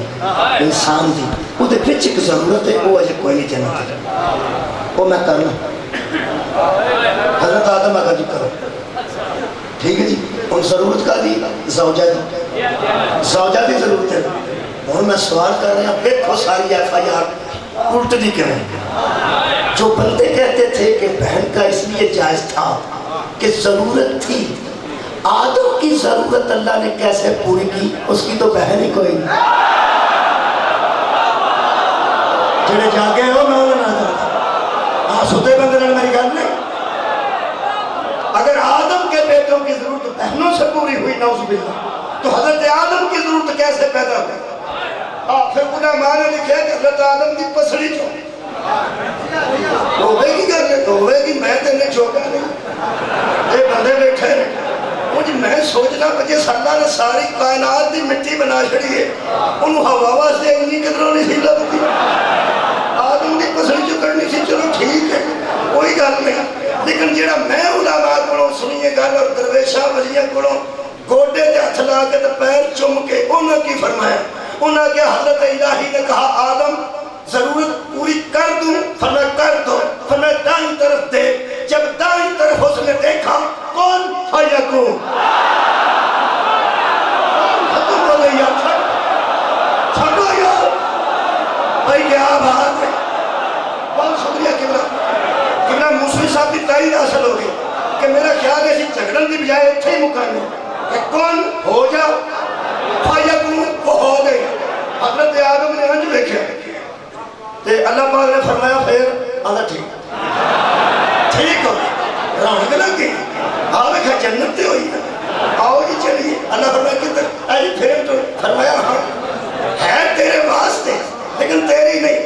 انسان دی وہ دے پچھ ایک ضرورت ہے وہ اجھے کوئی نہیں جانتا وہ میں کرنا حضرت آدم آگا جی کرو ٹھیک ہے جی ان ضرورت کا دی زوجہ دی ضرورت ہے اور میں سوال کر رہے ہیں دیکھو ساری ایف آئی آر الٹ دی کریں جو بندے کہتے تھے کہ بہن کا اس لیے جائز تھا کہ ضرورت تھی آدم کی ضرورت اللہ نے کیسے پوری کی اس کی تو بہن ہی کوئی نہیں جنہیں جاگے ہو میں انہیں نہ جاتا سدے بندے نے میری گل نہیں اگر آدم کے بیٹوں کی ضرورت بہنوں سے پوری ہوئی نعوذ باللہ تو حضرت آدم کی ضرورت کیسے پیدا ہوئی پھر علماء نے لکھا کہ حضرت آدم کی پسڑی جو ہوئے گی گھر میں ہوئے گی میں تینے چوکا نہیں یہ بندے بیٹھے مجھے میں سوچنا مجھے اللہ نے ساری کائنات دی مٹی بنا چھڑی ہے انہوں ہوا سے انہی قدروں نے سی لگتی آدم کی پسڑی جو کرنی سی چلو ٹھیک ہے کوئی گل نہیں لیکن جڑا میں علماء کو سنیے گل اور درویشاں ولیاں کو گوڈے تے ہتھ لا کے تے پیر چم کے انہوں کی فرمایا انہوں کے حضرت الہی نے کہا آدم ضرورت پوری کر دوں فرمایا کر دو فرمایا دائیں طرف دے جب اسی جھگڑن کی بجائے اتنے ہی مکانے کہ کون ہو جا فیکون وہ ہو گئی. حضرت آدم نے انج دیکھا تے اللہ پاک نے فرمایا پھر آدھا ٹھیک ہو رونق لگ گئی. آؤ دیکھا جنت تے ہوئی نا, آؤ جی چلیے. اللہ فرمایا کدھر؟ جی پھر تو فرمایا ہاں ہے تیرے واسطے لیکن تیری نہیں,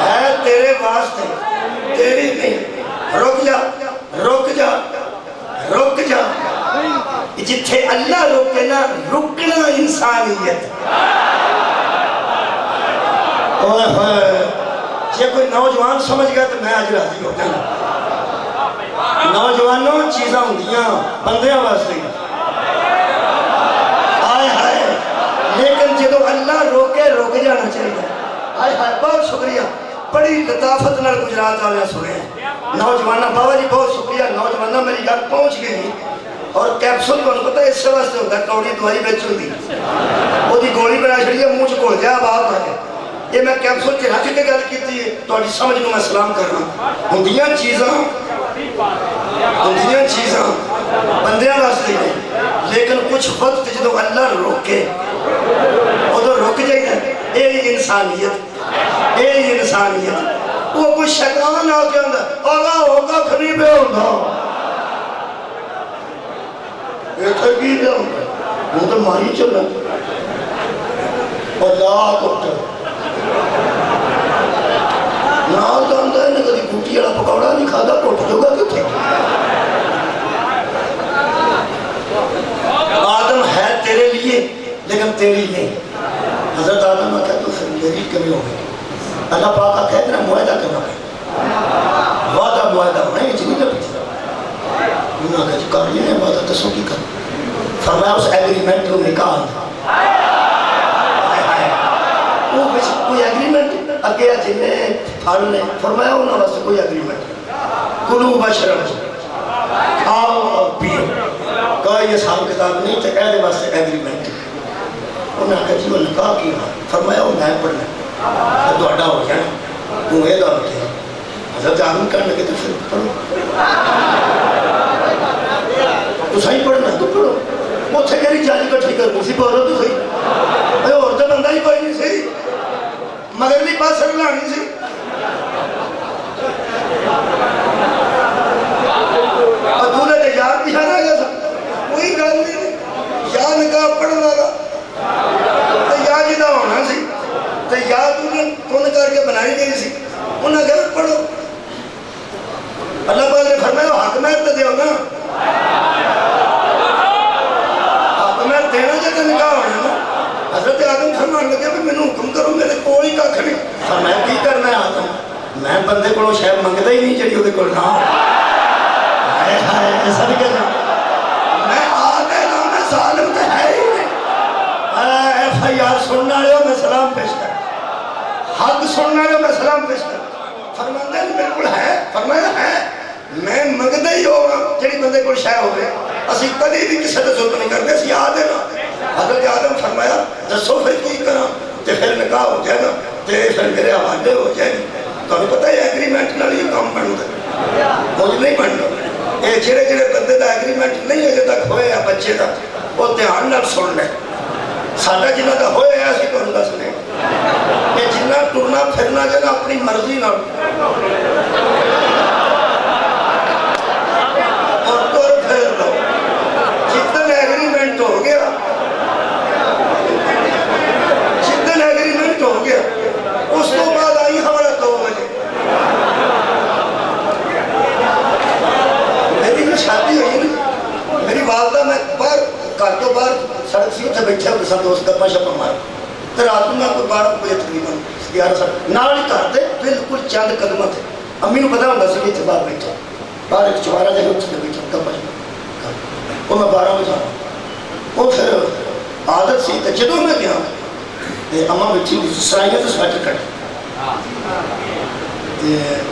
ہے تیرے واسطے تیری نہیں. رک جا رک جا رک جا. جتھے اللہ روکے نا رکنا انسانیت. اوہ جے کوئی نوجوان سمجھ گیا تو میں آج راضی ہو جانا. نوجوانوں چیزاں ہوندیاں بندیاں واسطے آئے ہائے, لیکن جدو اللہ روکے رک جانا چاہیے. آئے ہائے بہت شکریہ, بڑی لطافت نال گجرات والے سنے. نوجوانہ بابا جی بہت شکریہ, نوجوانہ میری گھر پہنچ گئی. اور کیپسول کو پتہ ہے اس سے واسطے ہوتا ہے کوڑی دوائی بچ ہوتی وہ دی گولی بنا چھڑی ہے منہ چکول جا بات ہے. یہ میں کیپسول کے رکھ کے گل کیتی ہے تو سمجھ کو میں سلام کر رہا ہوں. ہندیاں چیزاں بندیاں واسطے نہیں, لیکن کچھ وقت جدو اللہ روکے ادو رک جائے. اے انسانیت, اے انسانیت. وہ کوئی شیطان آ کے اندر آگا ہوگا خریبے ہوگا ایتھے کی دے ہوگا وہ تو ماری چلنا اللہ کتا نال دانتا ہے نے کدی کوٹی والا پکوڑا نہیں کھادا ٹوٹ جوگا کتے. آدم ہے تیرے لیے لیکن تیری نہیں. حضرت آدم نے کہا تو پھر میری کمی ہو گئی. اللہ پاک کا کہتے ہیں معاہدہ کرنا ہے, وعدہ معاہدہ ہونا ہے. یہ چیزیں کا پیچھے انہوں نے کہا کر لینے وعدہ تسو کی کر. فرمایا اس ایگریمنٹ کو نکال. وہ کوئی ایگریمنٹ اگیا جنہیں پھل نے فرمایا انہوں نے کوئی ایگریمنٹ کلو بشرم کھاؤ اور پیو. کہا یہ حساب کتاب نہیں تھے اہلے واسطے ایگریمنٹ. انہوں نے کہا جی وہ نکاح کیا. فرمایا وہ میں پڑھنا تو اڈا ہو جائے وہ ایدہ ہوتے ہیں. حضرت آدم کرنے لگے تو پھر پڑھو تو صحیح پڑھنا تو پڑھو. وہ تھے میری جالی کا ٹھیکر اسی پڑھو تو صحیح. اے اور تو بندہ ہی کوئی نہیں صحیح مگر نہیں بات سر لانی سی. اور دولے نے یاد بھی آنا گیا تھا کوئی گل نہیں. یا نکاح پڑھنا گا تو یا جدہ ہونا سی تو یا دولے کن کر کے بنائی گئی سی. انہوں نے کہا پڑھو. اللہ پاک نے فرمایا حق میں تو دیو نا, حق میں دینا جاتا نکاح ہونا نا. حضرت آدم فرمان لگے کہ میں نے حکم کرو میرے کوئی کھا نہیں. فرمایا کی کرنا ہے آدم میں بندے کو شاید منگتا ہی نہیں چڑی ہوتے کو نہ ایسا نہیں کہنا میں آدھے نا میں ظالم تو ہے ہی نہیں. ایف آئی آر سننا رہے ہو میں سلام پیش کر, حق سننا رہے ہو میں سلام پیش کر. فرماندہ نہیں بالکل ہے. فرمایا ہے میں منگتا ہی ہوگا جڑی بندے کو شاید ہوئے. اسی کدی بھی کسی سے ظلم نہیں کرتے اسی آدھے نا. حضرت آدم فرمایا دسو پھر کی کرا تو پھر نکاح ہو جائے گا تو پھر میرے حوالے ہو جائے گا. تو پتہ ہے ایگریمنٹ نال یہ کام بنتا مجھ نہیں بننا. یہ جڑے جڑے بندے دا ایگریمنٹ نہیں اجے تک ہوئے یا بچے دا وہ دھیان نال سن لے. ساڈا جنہ دا ہوئے ہے اسی تانوں دس لیں. یہ جنہ ٹرنا پھرنا جنا اپنی مرضی نال اور تر پھر لو. جتن ایگریمنٹ ہو گیا اس کو بعد آئی ہمارا 2 بجے. میری جو شادی ہوئی نا میری والدہ میں باہر گھر تو باہر سڑک سی اتنے بیٹھے ہوتے سن دوست گپا شپا مار تو رات میں کوئی 12 بجے تقریباً 11 سال نال ہی گھر دے بالکل چند قدم تھے. امی نو پتا ہوتا سی اتنے باہر بیٹھا باہر ایک چوارا جگہ اتنے بیٹھا گپا شپا وہ میں 12 بجے آؤں. وہ پھر عادت سی تو جدوں میں گیا اماں بیٹھی ہوئی سرائیاں تو سویٹر کٹ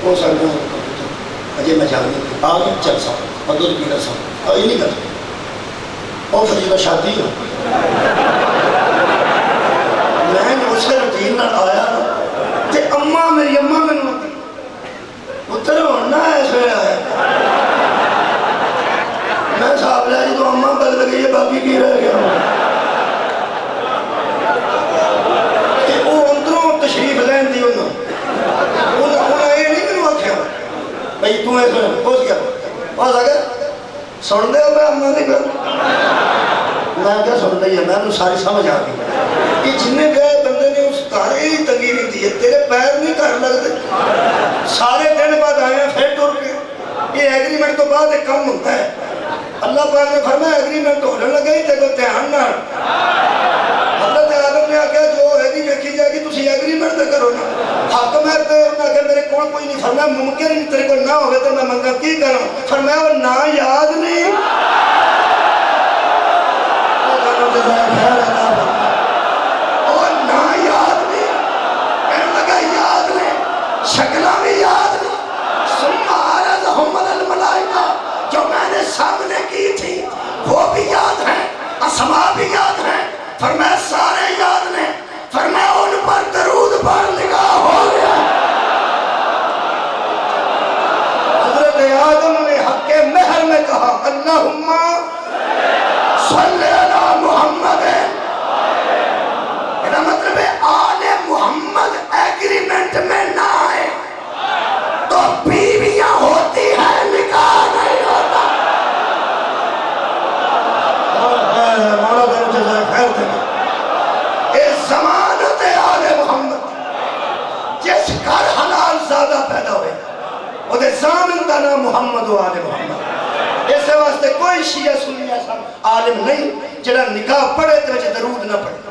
وہ سر اجے میں جاؤں آ گیا چل سا اور دودھ پی رہا سا اور یہ نہیں کرتا. اور پھر جب شادی ہو میں اس کے روٹین آیا تو اماں میری اماں میں پتر ہونا ایسے آیا کی رہ گیا کہ وہ اندروں تشریف لین دی انہوں یہ نہیں منو آکھیا بھئی تمہیں پہنچ گیا پہنچ آگے سن دے ہو میں امنا نہیں کر میں کیا سن رہی ہے میں انہوں ساری سمجھ آ گئی کہ جنہیں گئے بندے نے اس گھر ہی تنگی نہیں دی ہے تیرے پیر نہیں گھر لگتے سارے دن بعد آئے ہیں پھر ٹور کے یہ ایگریمنٹ تو بعد ایک کم ہوتا ہے اللہ پاک نے فرمایا ایگریمنٹ ہونے لگا ہی تیرے کو دھیان نہ حضرت آدم نے آکھا جو ہے نہیں دیکھی جائے گی تسی ایگریمنٹ تے کرو نا حق میں تے انہوں نے میرے کول کوئی نہیں فرمایا ممکن نہیں تیرے کو نہ ہوئے تو میں منگا کی کروں فرمایا وہ نہ یاد نہیں اور نہ یاد نہیں کہنے لگا یاد نہیں شکلہ بھی یاد نہیں ثم عرضهم علی الملائکہ جو میں نے سامنے کی تھی وہ بھی یاد ہیں اسماء بھی یاد ہیں فرمایا سارے یاد نے فرمایا ان پر درود پڑھ نگاہ ہو گیا حضرت آدم نے حق مہر میں کہا اللہم صلی علی محمد میرا مطلب ہے آل محمد ایگریمنٹ میں نہ آئے تو بیویاں ہوتی ہیں نکاح نہیں ہوتا مولا بہن جزائے خیر دے اس زمانت آل محمد جس گھر حلال زیادہ پیدا ہوئے وہ دے زامن دا نام محمد و آل محمد اس واسطے کوئی شیعہ سنی ایسا عالم نہیں جڑا نکاح پڑھے تو وجہ درود نہ پڑھے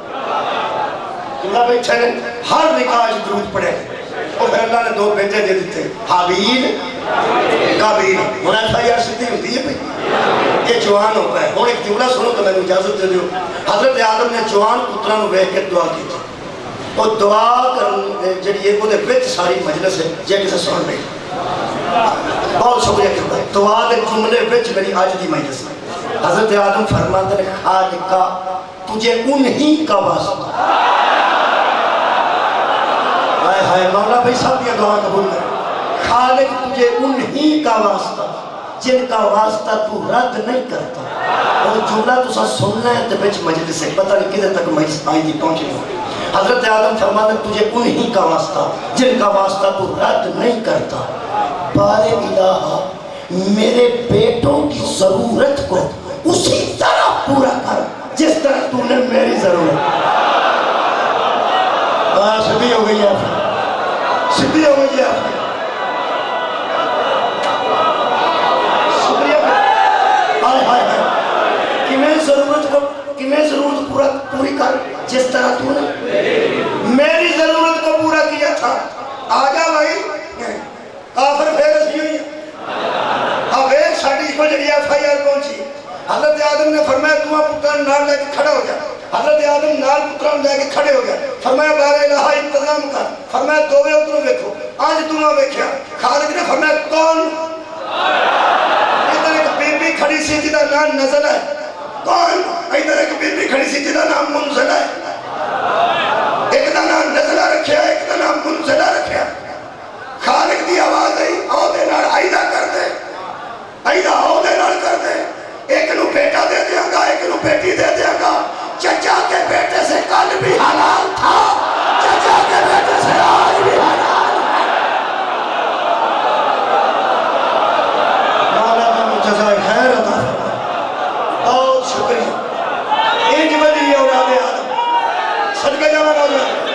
جملہ بیٹھے نے ہر نکاح درود پڑھے اور پھر اللہ نے دو بیٹے دے دیتے حابیل قابیل ہونا تھا یار سدھی ہوتی ہے بھئی یہ جوان ہوتا ہے اور ایک جملہ سنو تو میں نے اجازت دے دیو حضرت آدم نے جوان پتران بیٹھ کے دعا کی تھی اور دعا کرنے جڑی یہ وہ دے بیچ ساری مجلس ہے جے کسے سن رہی بہت شکریہ کرتا ہے دعا دے جملے بیچ میری آج دی مجلس ہے حضرت آدم فرماتے ہیں خالقہ تجھے انہی کا واسطہ ہائے ہائے مولا بھائی صاحب یہ دعا قبول کر خالق تجھے انہی کا واسطہ جن کا واسطہ تو رد نہیں کرتا اور جملہ تو سا سننا ہے تو بیچ مجلس سے پتہ نہیں کدھر تک مجلس آئی دی پہنچے ہوئے حضرت آدم فرماتے ہیں تجھے انہی کا واسطہ جن کا واسطہ تو رد نہیں کرتا بارے الہا میرے بیٹوں کی ضرورت کو اسی طرح پورا کر جس طرح تو نے میری ضرورت سدھی ہو گئی آپ سدھی ہو گئی آپ شکریہ آئے آئے آئے کہ میں ضرورت پوری کر جس طرح تو نے میری ضرورت کو پورا کیا تھا آجا بھائی کافر پھر اسی ہوئی اب ایک ساڑھی کو جڑی ایف آئی آر پہنچی حضرت آدم نے فرمایا دعا پتران نال لے کے کھڑا ہو جا حضرت آدم نال پتران لے کے کھڑے ہو گیا فرمایا بارے الہا انتظام کر فرمایا دووے اتروں دیکھو آج دعا ویکھیا خالق نے فرمایا کون ادھر ایک بی بی کھڑی سی جدا نام نزل ہے کون ادھر ایک بی بی کھڑی سی جدا نام منزل ہے ایک دا نام نزلہ رکھیا ایک دا نام منزلہ رکھیا خالق دی آواز آئی آؤ دے نار آئیدہ کر دے آئیدہ آؤ دے نار کر دے ایک نو بیٹا دے دیا گا ایک نو بیٹی دے دیا گا چچا کے بیٹے سے کل بھی حلال تھا چچا کے بیٹے سے آج بھی حلال ہے مولا کا مجزائے خیر عطا بہت شکریہ انج ولی اولاد آدم صدقہ جانا مولا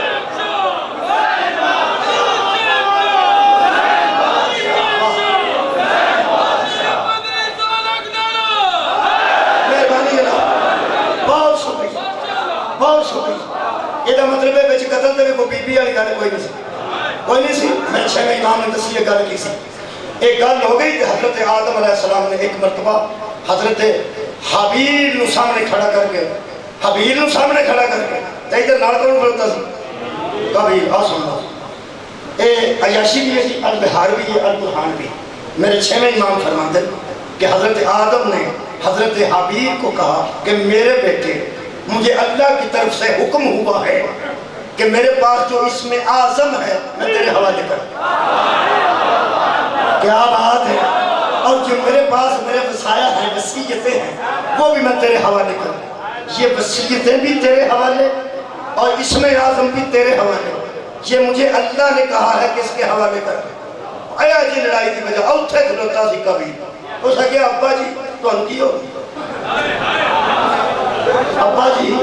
بہت شکریہ یہ مطلب ہے بچ قتل دے کو بی بی والی گل کوئی نہیں سی میں چھے میں امام نے دسی یہ گل کی سی ایک گل ہو گئی کہ حضرت آدم علیہ السلام نے ایک مرتبہ حضرت حابیل نو سامنے کھڑا کر کے حابیل نو سامنے کھڑا کر کے تے ادھر نال کون بولتا سی حابیل آ سن لو اے عیاشی بھی ہے البحار بھی ہے البرہان بھی میرے چھے میں امام فرماتے کہ حضرت آدم نے حضرت حابیل کو کہا کہ میرے بیٹے مجھے اللہ کی طرف سے حکم ہوا ہے کہ میرے پاس جو اسم اعظم ہے میں تیرے حوالے کر کیا بات ہے اور جو میرے پاس میرے وصایا ہیں وصیتیں ہیں وہ بھی میں تیرے حوالے کروں. یہ وصیتیں بھی تیرے حوالے اور اسم اعظم بھی تیرے حوالے. یہ مجھے اللہ نے کہا ہے کہ اس کے حوالے کر. آیا جی لڑائی کی وجہ اوتھے کھلوتا سی کبھی اس نے کہا ابا جی تو ان کی ہوگی ابا جی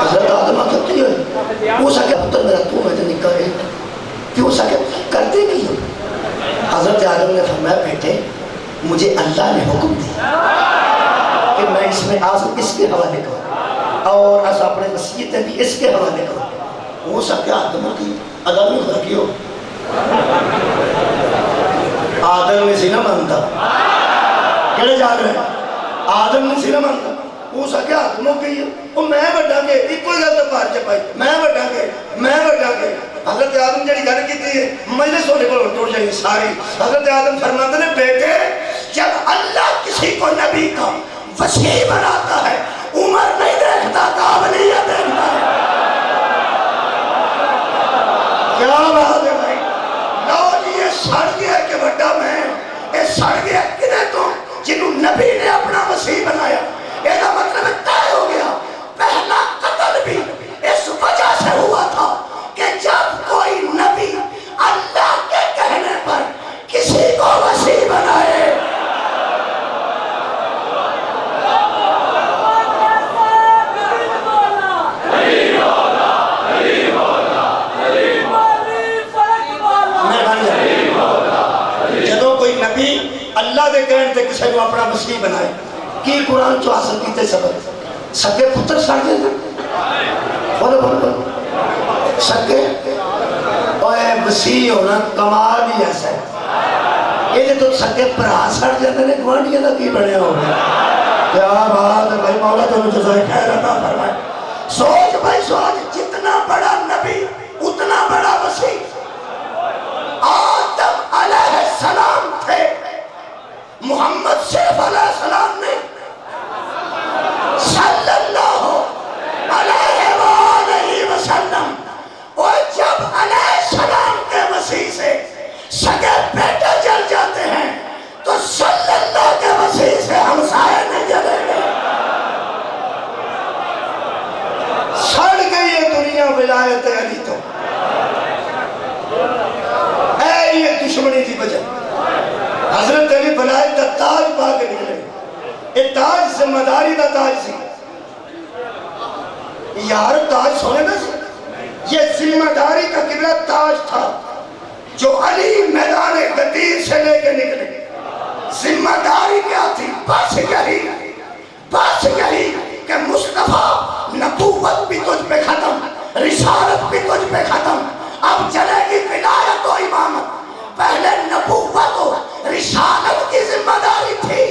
حضرت آدم کرتی ہے وہ سکے پتر میرا تو میں تو نکل رہے کیوں سکے کرتے کی. حضرت آدم نے فرمایا بیٹے مجھے اللہ نے حکم دیا کہ میں اس میں آزم اس کے حوالے کروں اور اس اپنے وصیتیں بھی اس کے حوالے کروں. وہ سکے آدم کی آدم نے خدا کیوں آدم نے سینہ مانتا کہنے جا رہے ہیں آدم نے سینہ مانتا وہ سکے آدموں کی وہ میں بڑھا کے ایک کوئی غلط پار چپائی میں بڑھا کے حضرت آدم جڑی گھر کی تھی مجلس ہونے کو ٹوٹ جائیں ساری. حضرت آدم فرماتے نے بیٹے جب اللہ کسی کو نبی کا وسیع بناتا ہے عمر نہیں دیکھتا قابلیت دیکھتا ہے. کیا بات ہے بھائی لو جی یہ سڑ گیا کہ بڑا میں یہ سڑ گیا کدھے تو جنہوں نبی نے اپنا وسیع بنایا. یہ مطلب طے ہو گیا پہلا قتل بھی اس وجہ سے ہوا تھا کہ جب کوئی نبی اللہ کے کہنے پر کسی کو وسیع بنائے جدو کوئی نبی اللہ کے کہنے سے کسی کو اپنا وسیع بنائے کی قرآن چو حاصل کیتے سبب سکے پتر سڑ گئے بولو بولو بولو سکے اوے وسیع ہونا کمال ہی ایسا ہے. یہ تو سکے پرا سڑ جاتے ہیں گوانڈیاں کا کی بڑھیا ہو گیا. کیا بات ہے بھائی مولا تو جزائے خیر عطا فرمائے. سوچ بھائی سوچ جتنا بڑا نبی اتنا بڑا وسیع. آدم علیہ السلام تھے محمد صرف علیہ السلام نے صلی اللہ علیہ وآلہ وسلم اور جب علیہ السلام کے وسیع سے سگے بیٹے جل جاتے ہیں تو صلی اللہ کے وسیع سے ہمسائے نہیں جلیں گے. سڑ گئی ہے دنیا ولایت علی تو اے یہ دشمنی کی وجہ حضرت علی ولایت کا تاج پا کے نکلے. یہ تاج ذمہ داری کا تاج سی یار تاج سونے نا سی یہ ذمہ داری کا قبلہ تاج تھا جو علی میدان غدیر سے لے کے نکلے. ذمہ داری کیا تھی بس یہی کہ مصطفیٰ نبوت بھی تجھ پہ ختم رسالت بھی تجھ پہ ختم اب چلے گی ولایت و امامت. پہلے نبوت و رسالت کی ذمہ داری تھی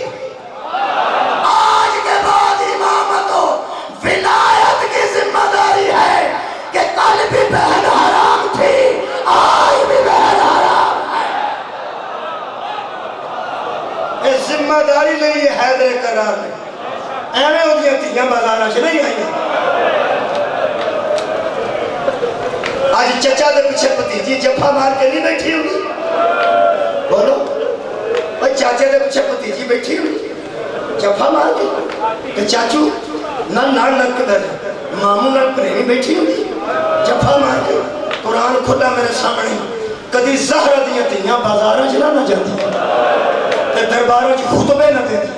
آج کے بعد امامت و ولایت کی ذمہ داری ہے کہ کل بھی بہن حرام تھی آج بھی بہن حرام ہے. یہ ذمہ داری نہیں ہے حیدر قرار نہیں ایویں ہوتی ہیں تیاں بازاراں سے نہیں آئیں. آج چچا دے پیچھے بھتیجی جفا مار کے نہیں بیٹھی ہوگی بولو بھائی چاچے دے پیچھے بھتیجی بیٹھی ہوگی جفا مار کے کہ چاچو نال لگ کے بیٹھا ماموں نال پریمی بیٹھی ہوگی جفا مار کے. قرآن کھلا میرے سامنے کدی زہرہ دیاں تیاں بازاراں چلا نہ جاتی تے درباراں چ خطبے نہ دیتی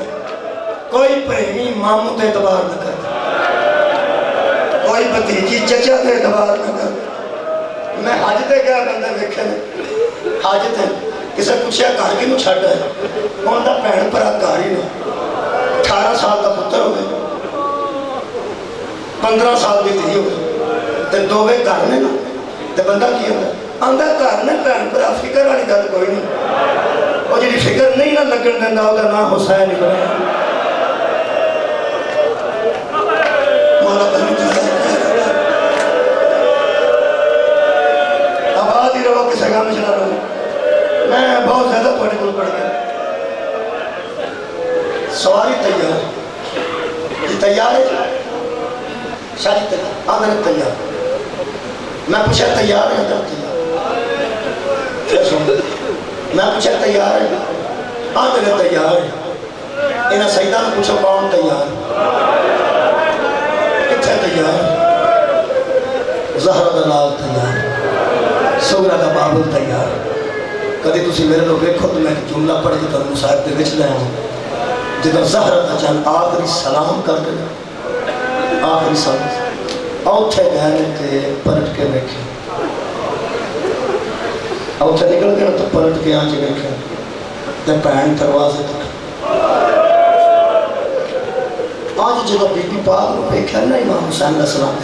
کوئی پریمی ماموں تے اعتبار نہ کرتا کوئی بھتیجی چچا تے اعتبار نہ کرتا. میں حج تے گیا بندے ویکھے نے حج تے کسے پوچھیا گھر کینوں چھڈ ہے انہاں دا بھین بھرا گھر ہی نہیں 18 سال دا پتر ہوئے 15 سال دی دھی ہوئے تے دوویں گھر نے نا تے بندہ کی ہوندا آندا گھر نے بھین بھرا فکر والی گل کوئی نہیں او جڑی فکر نہیں نہ لگن دیندا او دا نام حسین ابراہیم مولا بہن کسے گام چلا رہا ہوں میں بہت زیادہ پڑھنے کو پڑھ گیا. سواری تیار یہ تیار ہے شادی تیار آدھر تیار میں پوچھا تیار ہے آدھر تیار کیا سن میں پوچھا تیار ہے؟ آدھے نے تیار ہے. انہاں سیدہ نے پوچھا کون تیار؟ کتھے تیار؟ زہرہ دا لال تیار، سغرا دا بابل تیار. کدی تسی میرے لوگ دیکھو تو میں ایک جملہ پڑھ کے تمہیں مصاحب دے وچ لے آؤں. جدو زہرہ دا چند آخری سلام کر دے، آخری سلام اوتھے گئے تے پلٹ کے بیٹھے، اوتھے نکل گئے تو پلٹ کے آنچ بیٹھے تے پہن دروازے تک. آج جدو بی بی پاک رو بیکھا نا امام حسین علیہ السلام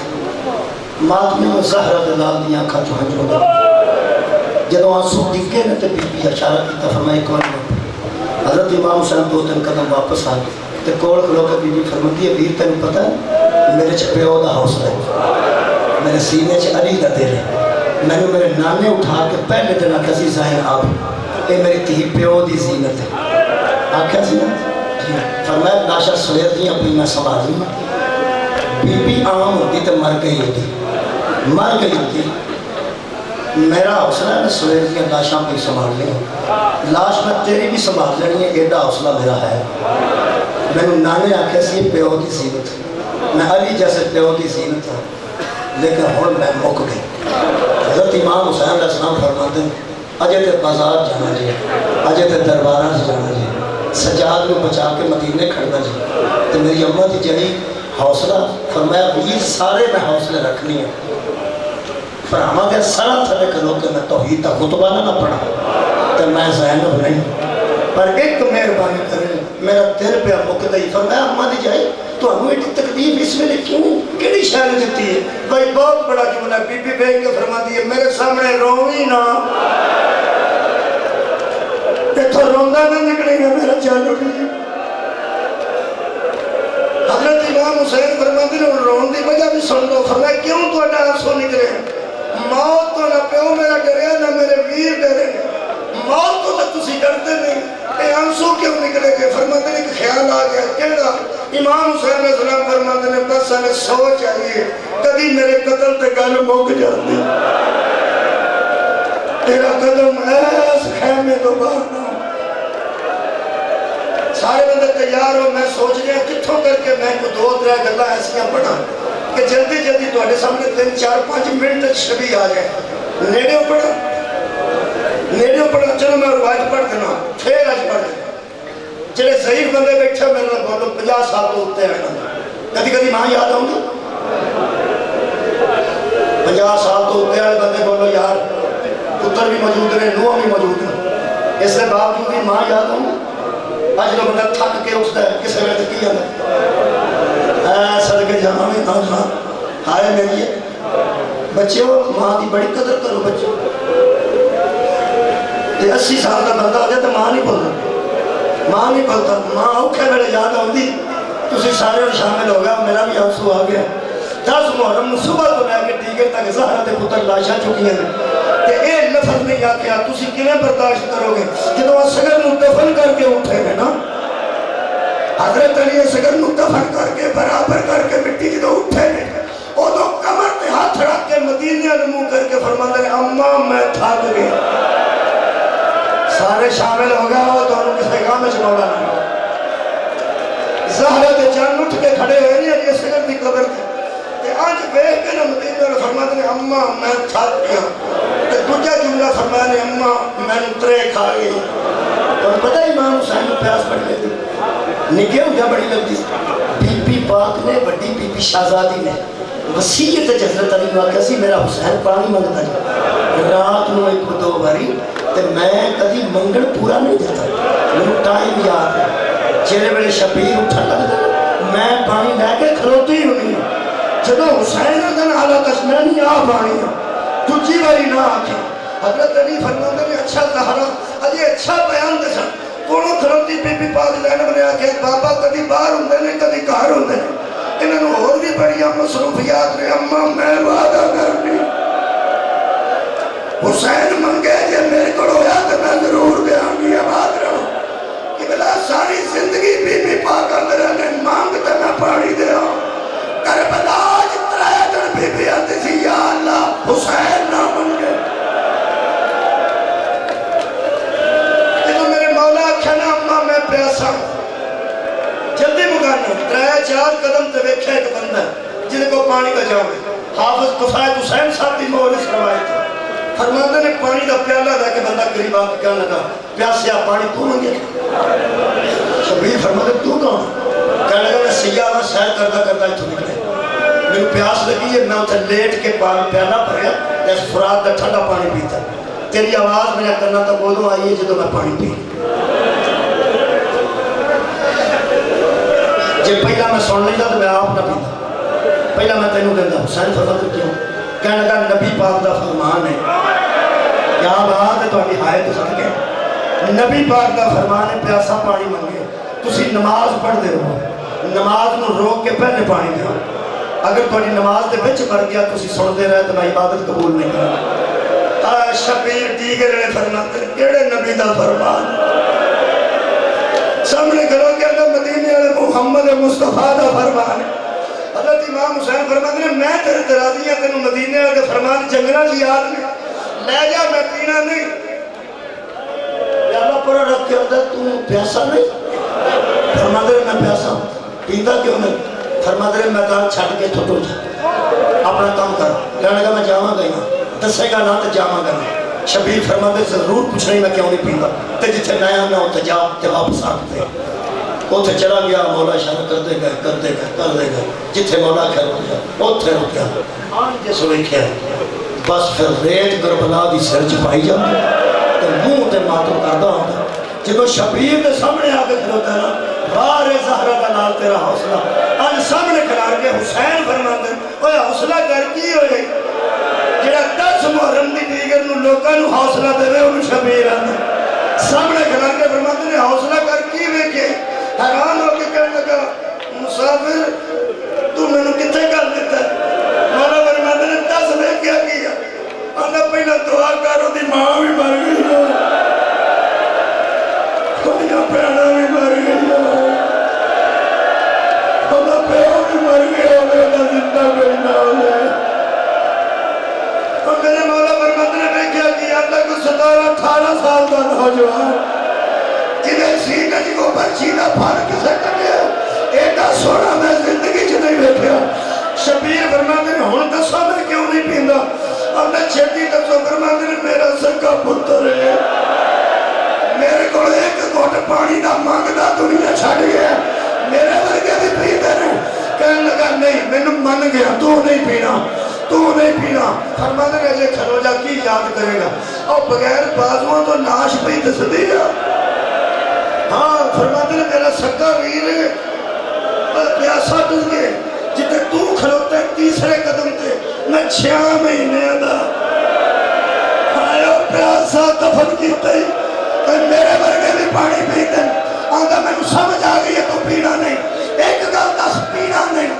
ماتمی میں زہرہ دلال دیا کھا جو ہنجو گا. جدو آنسو دکھے نا تے بی بی اشارہ کی فرمائی کون ہے. حضرت امام حسین 2-3 قدم واپس آ گئے تے کوڑ کھلو کے بی بی فرماتی ہے ویر تینوں پتہ ہے میرے چھپیو دا حوصلہ ہے، میرے سینے چھ علی دا دل ہے. میں نے میرے نانے اٹھا کے پہلے دن کسی ظاہر آپ اے میری تھی پیو دی زینت ہے. آکھا زینت فرمایا لاشا سویر دیاں بھی میں سواری بی بی عام ہوتی تو مر گئی ہوتی، مر گئی ہوتی. میرا حوصلہ ہے نا سویر دیاں لاشاں بھی سنبھال لیں، لاش میں تیری بھی سنبھال لینی ہے، ایڈا حوصلہ میرا ہے. میں نے نانے آکھے سی پیو کی زینت، میں علی جیسے پیو کی زینت ہوں لیکن ہون میں مک گئی. حضرت امام حسین علیہ السلام فرماتے ہیں اجے تے بازار جانا جی، اجے تے دربارہ سے جانا جی، سجاد کو بچا کے مدینے کھڑنا جی. تو میری اماں تھی جہی حوصلہ فرمایا ویر سارے میں حوصلے رکھنی ہے. فرما کے سرا تھلے کرو کہ میں توحید کا خطبہ نہ پڑھا تو میں زینب نہیں پر ایک مہربانی کریں میرا دل پہ مقدئی. فرمایا اماں دی جائے تو ہمیں ایک تقدیب اس میں کیوں کیڑی شہر دیتی ہے؟ بھائی بہت بڑا جملہ بی بی بیگ کے فرما دیئے میرے سامنے روئی نا تو روندہ نہ نکلے گا میرا چالو نہیں. حضرت امام حسین فرماتے ہیں رون دی وجہ بھی سن دو. فرمایا کیوں تو اڈا آنسو نکلے؟ موت تو نہ پیو میرا ڈرے نہ میرے ویر ڈرے، موت تو تسی ڈرتے نہیں، اے آنسو کیوں نکلے گے؟ فرماتے ہیں کہ خیال آ گیا کیڑا؟ امام حسین علیہ السلام فرماتے ہیں بس ہمیں سوچ آئیے کبھی میرے قتل تے گل موک جاتی، تیرا قدم ایس خیمے تو باہر نہ. سارے بندے تیار ہو، میں سوچ گیا کتھوں کر کے میں کو 2-3 گلہ ایسیاں پڑھا کہ جلدی جلدی تو اٹھے سامنے 3-4-5 منٹ شبی آ جائے. نیڑے پڑھا چلو میں روایت پڑھ دینا پھر آج پڑھ دینا. جلے ضعیف بندے بیٹھے میرے لئے بولو 50 سال تو ہوتے ہیں کدی کدی ماں یاد ہوں گی 50 سال تو ہوتے ہیں بندے بولو یار پتر بھی موجود ہیں نوہ بھی موجود ہیں اس لئے باوجود بھی ماں یاد ہوں گی. آج لوگ بندہ تھک کے اٹھتا ہے کسے میں تکی ہے اے صدقے جانا میں نہ جانا ہائے میری ہے بچے ہو ماں دی بڑی قدر کرو بچے. 80 سال کا بندہ ہو جائے تو ماں نہیں پڑھتا، ماں نہیں پڑھتا. ماں اوکھے میرے یاد آؤں دی تسی سارے اور شامل ہو گیا میرا بھی آنسو آ گیا. 10 محرم صبح تو لے کے ٹیگر تک زہرہ دے پتر لاشاں چکی ہیں تے اے لفظ نہیں آکھیا تسی کیویں برداشت کرو گے جدو اصغر نو دفن کر کے اٹھے گے نا. حضرت علی اصغر نو دفن کر کے برابر کر کے مٹی جدو اٹھے گے او تو کمر تے ہاتھ رکھ کے مدینے نمو کر کے فرماتے ہیں اماں میں تھک گیا. سارے شامل ہو گیا ہو تو انہوں کسے کام میں چلوڑا نہیں. زہرہ دے جان اٹھ کے کھڑے ہوئے نہیں علی اصغر دی قبر تھی تے آج بیٹھ کے نا مدینے اور فرماتے ہیں اماں میں تھک گیا. تے دوجہ جملہ فرماتے ہیں اماں میں نترے کھا گئی. اور پتہ امام حسین کو پیاس پڑ گئی تھی نکے ہوگا بڑی لگتی بی بی پاک نے بڑی بی بی شہزادی نے وسیعت حضرت علی واقعہ سی میرا حسین پانی منگتا جی رات نو 1-2 باری تے میں کدی منگل پورا نہیں دیتا. میں ٹائم یاد ہے چہرے بڑے شبیر اٹھا لگتا میں پانی لے کے کھلوتی ہی نہیں جدو حسین دن حالات اس میں نہیں آ پانی تجھی باری نہ آکے. حضرت علی فرماتے نے اچھا زہرہ اجے اچھا بیان دے سن کونوں کھلوتی بی بی پاک زینب نے آکے بابا کدی باہر ہوندے نے کدی گھر ہوندے نے انہوں نے اور بھی بڑی مصروفیات نے. اماں میں وعدہ کرنی حسین منگے جے میرے کو ہویا تو میں ضرور دے آنگی آباد رہا کہ بلا ساری زندگی بی بی پاک اندر نے مانگتے میں پاڑی دے آؤں. کربلا آج 3 دن بی بی آتی سی یا اللہ حسین نہ منگے جاؤ حافظ کفایت حسین صاحب کی مولس روایت فرماتے نے پانی دا پیالہ لے کے بندہ قریب آ کے کہنے لگا پیاسیا پانی تو منگے شبیر فرماتے تو کون کہنے لگا میں سیاح سیر کردہ کردہ اتھو نکلے میرے پیاس لگی ہے میں اتھے لیٹ کے پیالہ پڑھیا جیسے فرات دا ٹھنڈا پانی پیتا تیری آواز میں کرنا تا بولوں آئی ہے جدو میں پانی پی جب پہلا میں سن لیتا تو میں آپ نہ پیتا پہلا میں تینوں کہتا حسین فرماتے کیوں کہنے لگا نبی پاک دا فرمان ہے کیا بات ہے تو آگی ہائے تو صدقے نبی پاک دا فرمان ہے پیاسا پانی منگے تسی نماز پڑھ دے ہو نماز نو روک کے پہلے پانی دے ہو اگر تھوڑی نماز دے بچ مر گیا تسی سن دے رہے تو میں عبادت قبول نہیں کرا شبیر دیگر نے فرماتے کیڑے نبی دا فرمان سامنے کرو کہ اللہ مدینے والے محمد مصطفیٰ دا فرمان ہے حضرت امام حسین فرماتے ہیں میں تیرے ترازیاں تینوں مدینے والے فرمان جنگنا جی یاد نہیں لے جا میں پینا نہیں یا اللہ پورا رکھ کے ہوتا تو پیاسا نہیں فرماتے ہیں میں پیاسا ہوں پیتا کیوں نہیں فرماتے ہیں میدان چھٹ کے تھوٹو جا اپنا کام کر کہنے لگا میں جاواں گئی ہوں دسے گا نہ تے جاواں گا شبیر فرماتے ضرور پوچھ رہی میں کیوں نہیں پیتا تے جتھے نیا میں اتھے جا تے واپس آتے اتھے چلا گیا مولا اشارہ کر دے گئے جتھے مولا کھر ہو گیا اتھے رک گیا آن جیسے ویکھیا بس پھر ریت گربلا دی سر چپائی جاتی تے منہ تے ماتم کردہ ہوتا جدو شبیر دے سامنے آگے کھلوتا ہے نا بار زہرہ کا نال تیرا حوصلہ آج سامنے کھلار کے حسین فرماتے ہیں اوہ حوصلہ کر کی ہوئے جڑا 10 محرم دی دیگر نو لوکاں نو حوصلہ دے وے انہوں شبیر آنے سامنے کھلار کے فرماتے ہیں حوصلہ کر کی ہوئے کہ حیران ہو کے کہنے لگا مسافر تو میں نے کتے کر دیتا ہے مولا فرماتے ہیں 10 میں کیا کیا آنگا پہلا دعا کرو دی ماں بھی مر گئی ہو خودیا پیانا بھی مر گئی ہو خدا پیو بھی مر گئی ہو میرا زندہ کوئی نہ ہو گئے اور میرے مولا فرماتے نے کیا کیا اللہ کو 17-18 سال کا نوجوان جنہیں سینہ جی کو پرچینہ پھاڑ کسے کٹے ایڈا سونا میں زندگی چھ نہیں بیٹھیا شبیر فرماتے نے ہون دسو میں کیوں نہیں پیندا اور میں چھتی دسو فرماتے نے میرا سکا پتر ہے میرے کو ایک گھوٹ پانی دا مانگدا دنیا چھڑ گیا میرے ورگے بھی پیتے نے کہنے لگا نہیں میں نے من گیا تو نہیں پینا فرماتے نے جے کھلو جا کی یاد کرے گا اور بغیر بازوان تو ناش پہ ہی دس دیا ہاں فرماتے نے میرا سکا ویر ہے پیاسا ٹل گئے جتے تو کھلوتے تیسرے قدم تے میں 6 مہینے دا آیا پیاسا دفن کیتے ہی میرے ورگے بھی پانی پیتے آنگا میں نے سمجھ آگئی ہے تو پینا نہیں ایک گل 10 پینا نہیں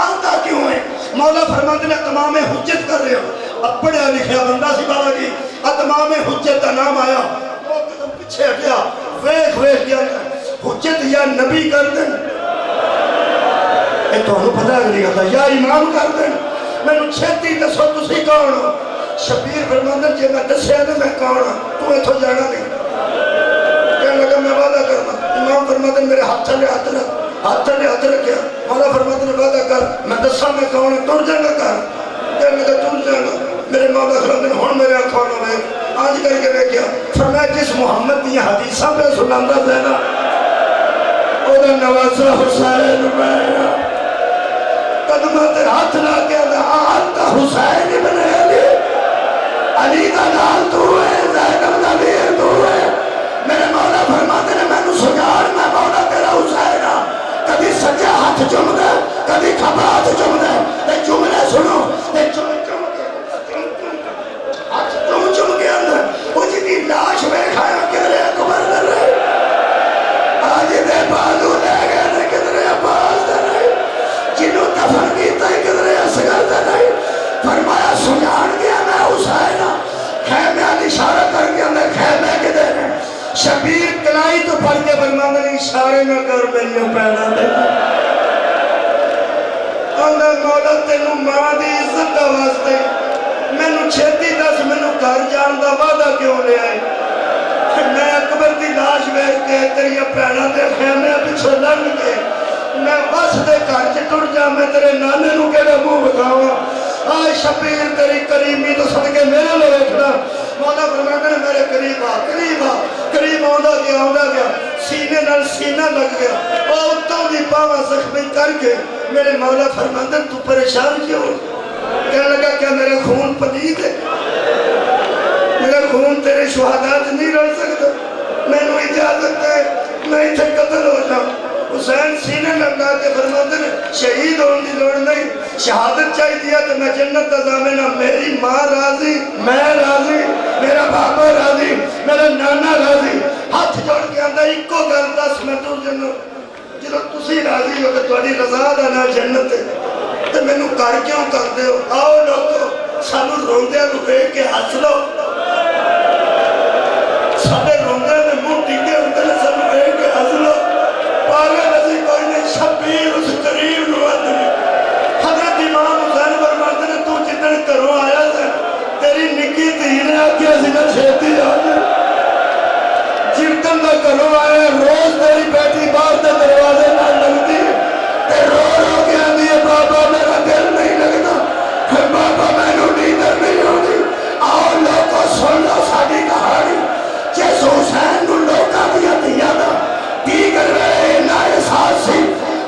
آنگا کیوں ہے مولا فرماتے نے اتمام حجت کر رہے ہو اب پڑھیا لکھیا بندہ سی بابا جی اتمام حجت کا نام آیا وہ قدم پیچھے ہٹیا ویخ گیا حجت یا نبی کر دیں اے تو ہمیں پتہ اگلی گا تھا یا امام کر دیں میں نے چھتی دسو تسی کون ہو شبیر فرماندن جے میں دسیا دے میں کون ہوں تو ایتھو جانا نہیں کہنے لگا میں وعدہ کرنا امام فرماندن میرے ہاتھ چلے ہاتھ رکھیا مولا فرماندن وعدہ کر میں دسا میں کون ہوں تر جانا کر کہنے لگا تر جانا میرے مولا فرماندن ہون میرے آنکھوں میں آج کر کے دیکھیا فرمایا جس محمد دی حدیثہ پہ سناندہ دینا اوہ نوازہ حسین میں قدمت ہاتھ لا کے آنتا حسین ابن علی کا نال تو ہے زینب کا ویر تو ہے میرے مولا فرماتے نے میں نے سجاڑ میں مولا تیرا حسین کبھی سجا ہاتھ چم دے کبھی کھبا ہاتھ چم دے تے جملے سنو تے چم کے اندر وہ جنی لاش میں کھایا کدھرے اکبر در رہے آج دے بادو لے گئے نے کدھرے عباس در رہے جنہوں دفن کیتا ہے کدھرے اصغر در رہے فرمایا سجان گیا میں حسین خیمے آلی اشارہ کر گیا میں خیمے کے دے رہے شبیر کلائی تو پڑھ کے فرمانا نہیں اشارے میں کر میلیوں پہنا دے اندر مولا تینوں ماں دی عزت کا واسطے میں نو چھتی دس میں نو گھر جان دا وعدہ کیوں لے آئی میں اکبر دی لاش بیٹھ کے تیری پہنا دے خیمے پچھو لنگ کے میں بس دے گھر چ ٹر جا میں تیرے نانے نو کہڑا منہ بتاواں آج شبیر تیری کریمی تو سد کے میرے لے بیٹھنا مولا فرماتا نے میرے قریب آندا گیا سینے نال سینہ لگ گیا اور اتوں دی پاواں زخمی کر کے میرے مولا فرماتا تو پریشان کیوں کہنے لگا کیا میرا خون پلید ہے میرا خون تیرے شہادات نہیں رل سکتا میں نے اجازت ہے میں اتنے قتل ہو جاؤں حسین سینے لگا کے فرماتے ہیں شہید ہونے کی لوڑ نہیں شہادت چاہیے دیا تو میں جنت کا ضامن ہوں میری ماں راضی میں راضی میرا بابا راضی میرا نانا راضی ہاتھ جوڑ کے آندا ایکو گل دس میں تو جدو تسی راضی ہو کہ تہاڈی رضا دا نام جنت ہے تو مینوں کر کیوں کردے ہو آؤ لوگو سانوں روندیاں نوں ویکھ کے ہس لو ساڈے روندے نے منہ ٹنگے ہوندے نے سانوں ویکھ کے ہس لو پاگل اسی کوئی نہیں شبیر اس قریب نو آندے حضرت امام حسین فرماتے نے تو جدن گھروں آیا سے تیری نکی دھی نے آکھیا سی نہ چھیتی آ جائے جدن دا گھروں آیا روز تیری بیٹی باہر دے دروازے نہ لگتی تے رو رو کے آندی ہے بابا میرا دل نہیں لگتا بابا میں نو نیندر نہیں ہونی آؤ لوگوں سن لو ساڈی کہانی جس حسین نو لوکاں دیا دیا دا دیگر رہے نہ احساس سی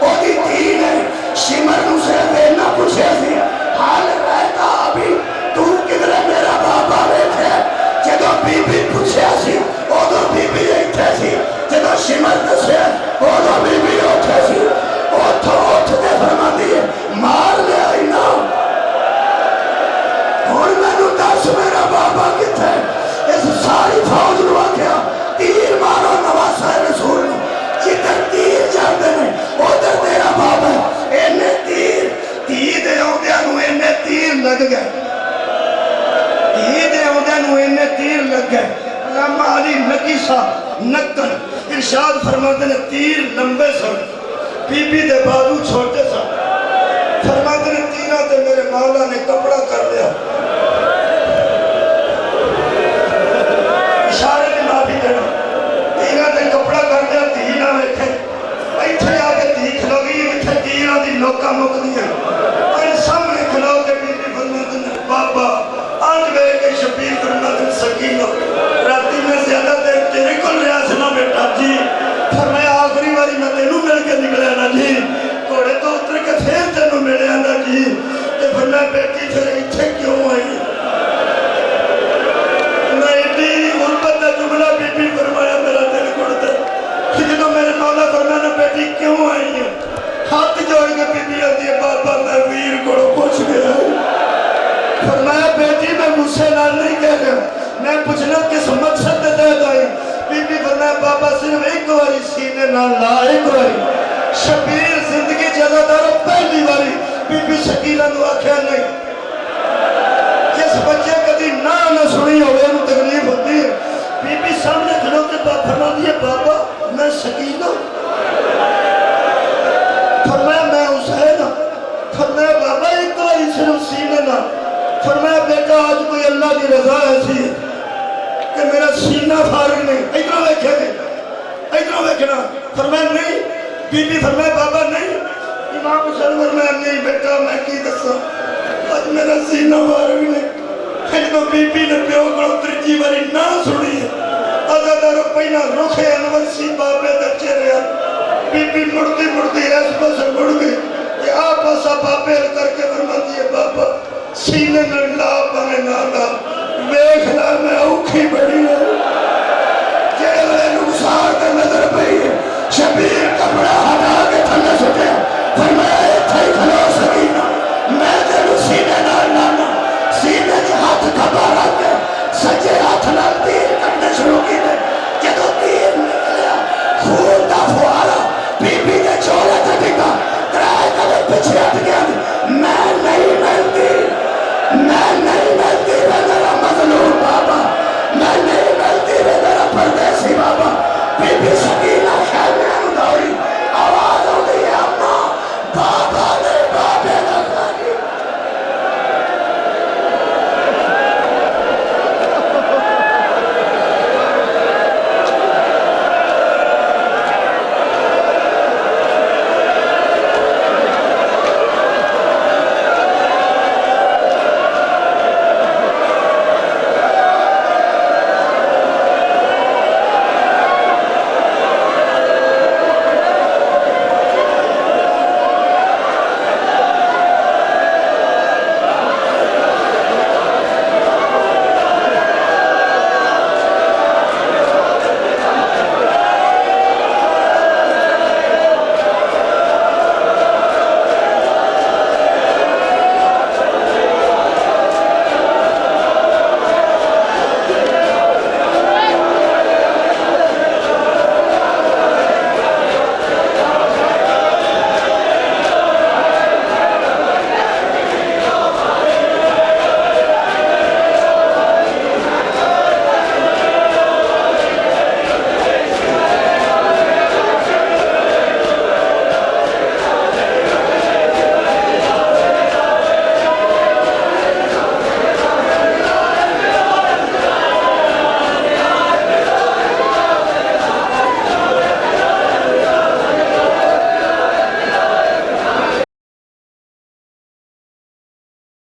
او دی دین ہے شمر نو سے نہ پوچھے سی حال رہتا ابھی تو کدھر میرا بابا بیٹھے جدو بی بی پوچھے سی او دو بی بی ایتھے سی جدو شمر دسے او دو بی بی اٹھے سی اٹھ دے فرما دیئے مار لے آئی نا اور میں نو دس میرا بابا کتے اس ساری فوج نو آکھیا تیر مارو نواسہ رسول نو جدھر تیر جاندے نے ادھر تیرا بابا اینے تیر دے آدھیاں نو اینے تیر لگ گئے دے آدھیاں نو اینے تیر لگ گئے علامہ علی نقی صاحب نکن ارشاد فرماتے نے تیر لمبے سن بی بی دے بازو چھوٹے سن فرماتے نے تیرہ تے میرے مولا نے کپڑا کر لیا اشارے نے معافی دینا تیرہ تے کپڑا کر لیا تیرہ ویکھے ایتھے آ کے تھی کھلو گئی ایتھے تیرہ دی لوکا مک دیا اور سامنے کھلو کے بی بی فرماتے نے بابا آج گئے کہ شبیر فرماتے نے سکینو راتی میں زیادہ دیر تیرے کل ریاض نہ بیٹا جی فرمایا آخری باری میں تینوں مل کے نکلے نا جی کوڑے تو اتر کے پھر تینوں ملے نا جی تے فرمایا بیٹی پھر ایتھے کیوں آئی میں ایڈی غربت دا جملہ بی بی فرمایا میرا دل کڑتا کہ جنہوں میرے مولا فرمایا بیٹی کیوں آئی ہے ہاتھ جوڑ کے بی بی آتی ہے بابا میں ویر کوڑو پوچھ گیا فرمایا بیٹی میں غصے نال نہیں کہہ گیا میں پوچھنا کس مقصد دے دے آئی بی بی فرمایا بابا صرف ایک واری سینے نہ لا ایک واری شبیر زندگی جزا دارو پہلی واری بی بی شکیلہ نو آکھیا نہیں جس بچے کدی نہ سنی ہوئے انہوں تکلیف ہوتی ہے بی بی سامنے کھلو کے فرما دیئے بابا میں شکیلہ فرمایا میں حسین فرمایا بابا ایک واری صرف سینے نہ فرمایا بیٹا آج کوئی اللہ کی رضا ایسی ہے کہ میرا سینہ فارغ نہیں ادھر ویکھنا فرمایا نہیں بی بی فرمایا بابا نہیں امام حسین فرمایا نہیں بیٹا میں کی دسا آج میرا سینہ فارغ نہیں جدو بی بی نے پیو کو ترجی باری نہ سنی ہے آزادارو پہنا رخ انور سی بابے دے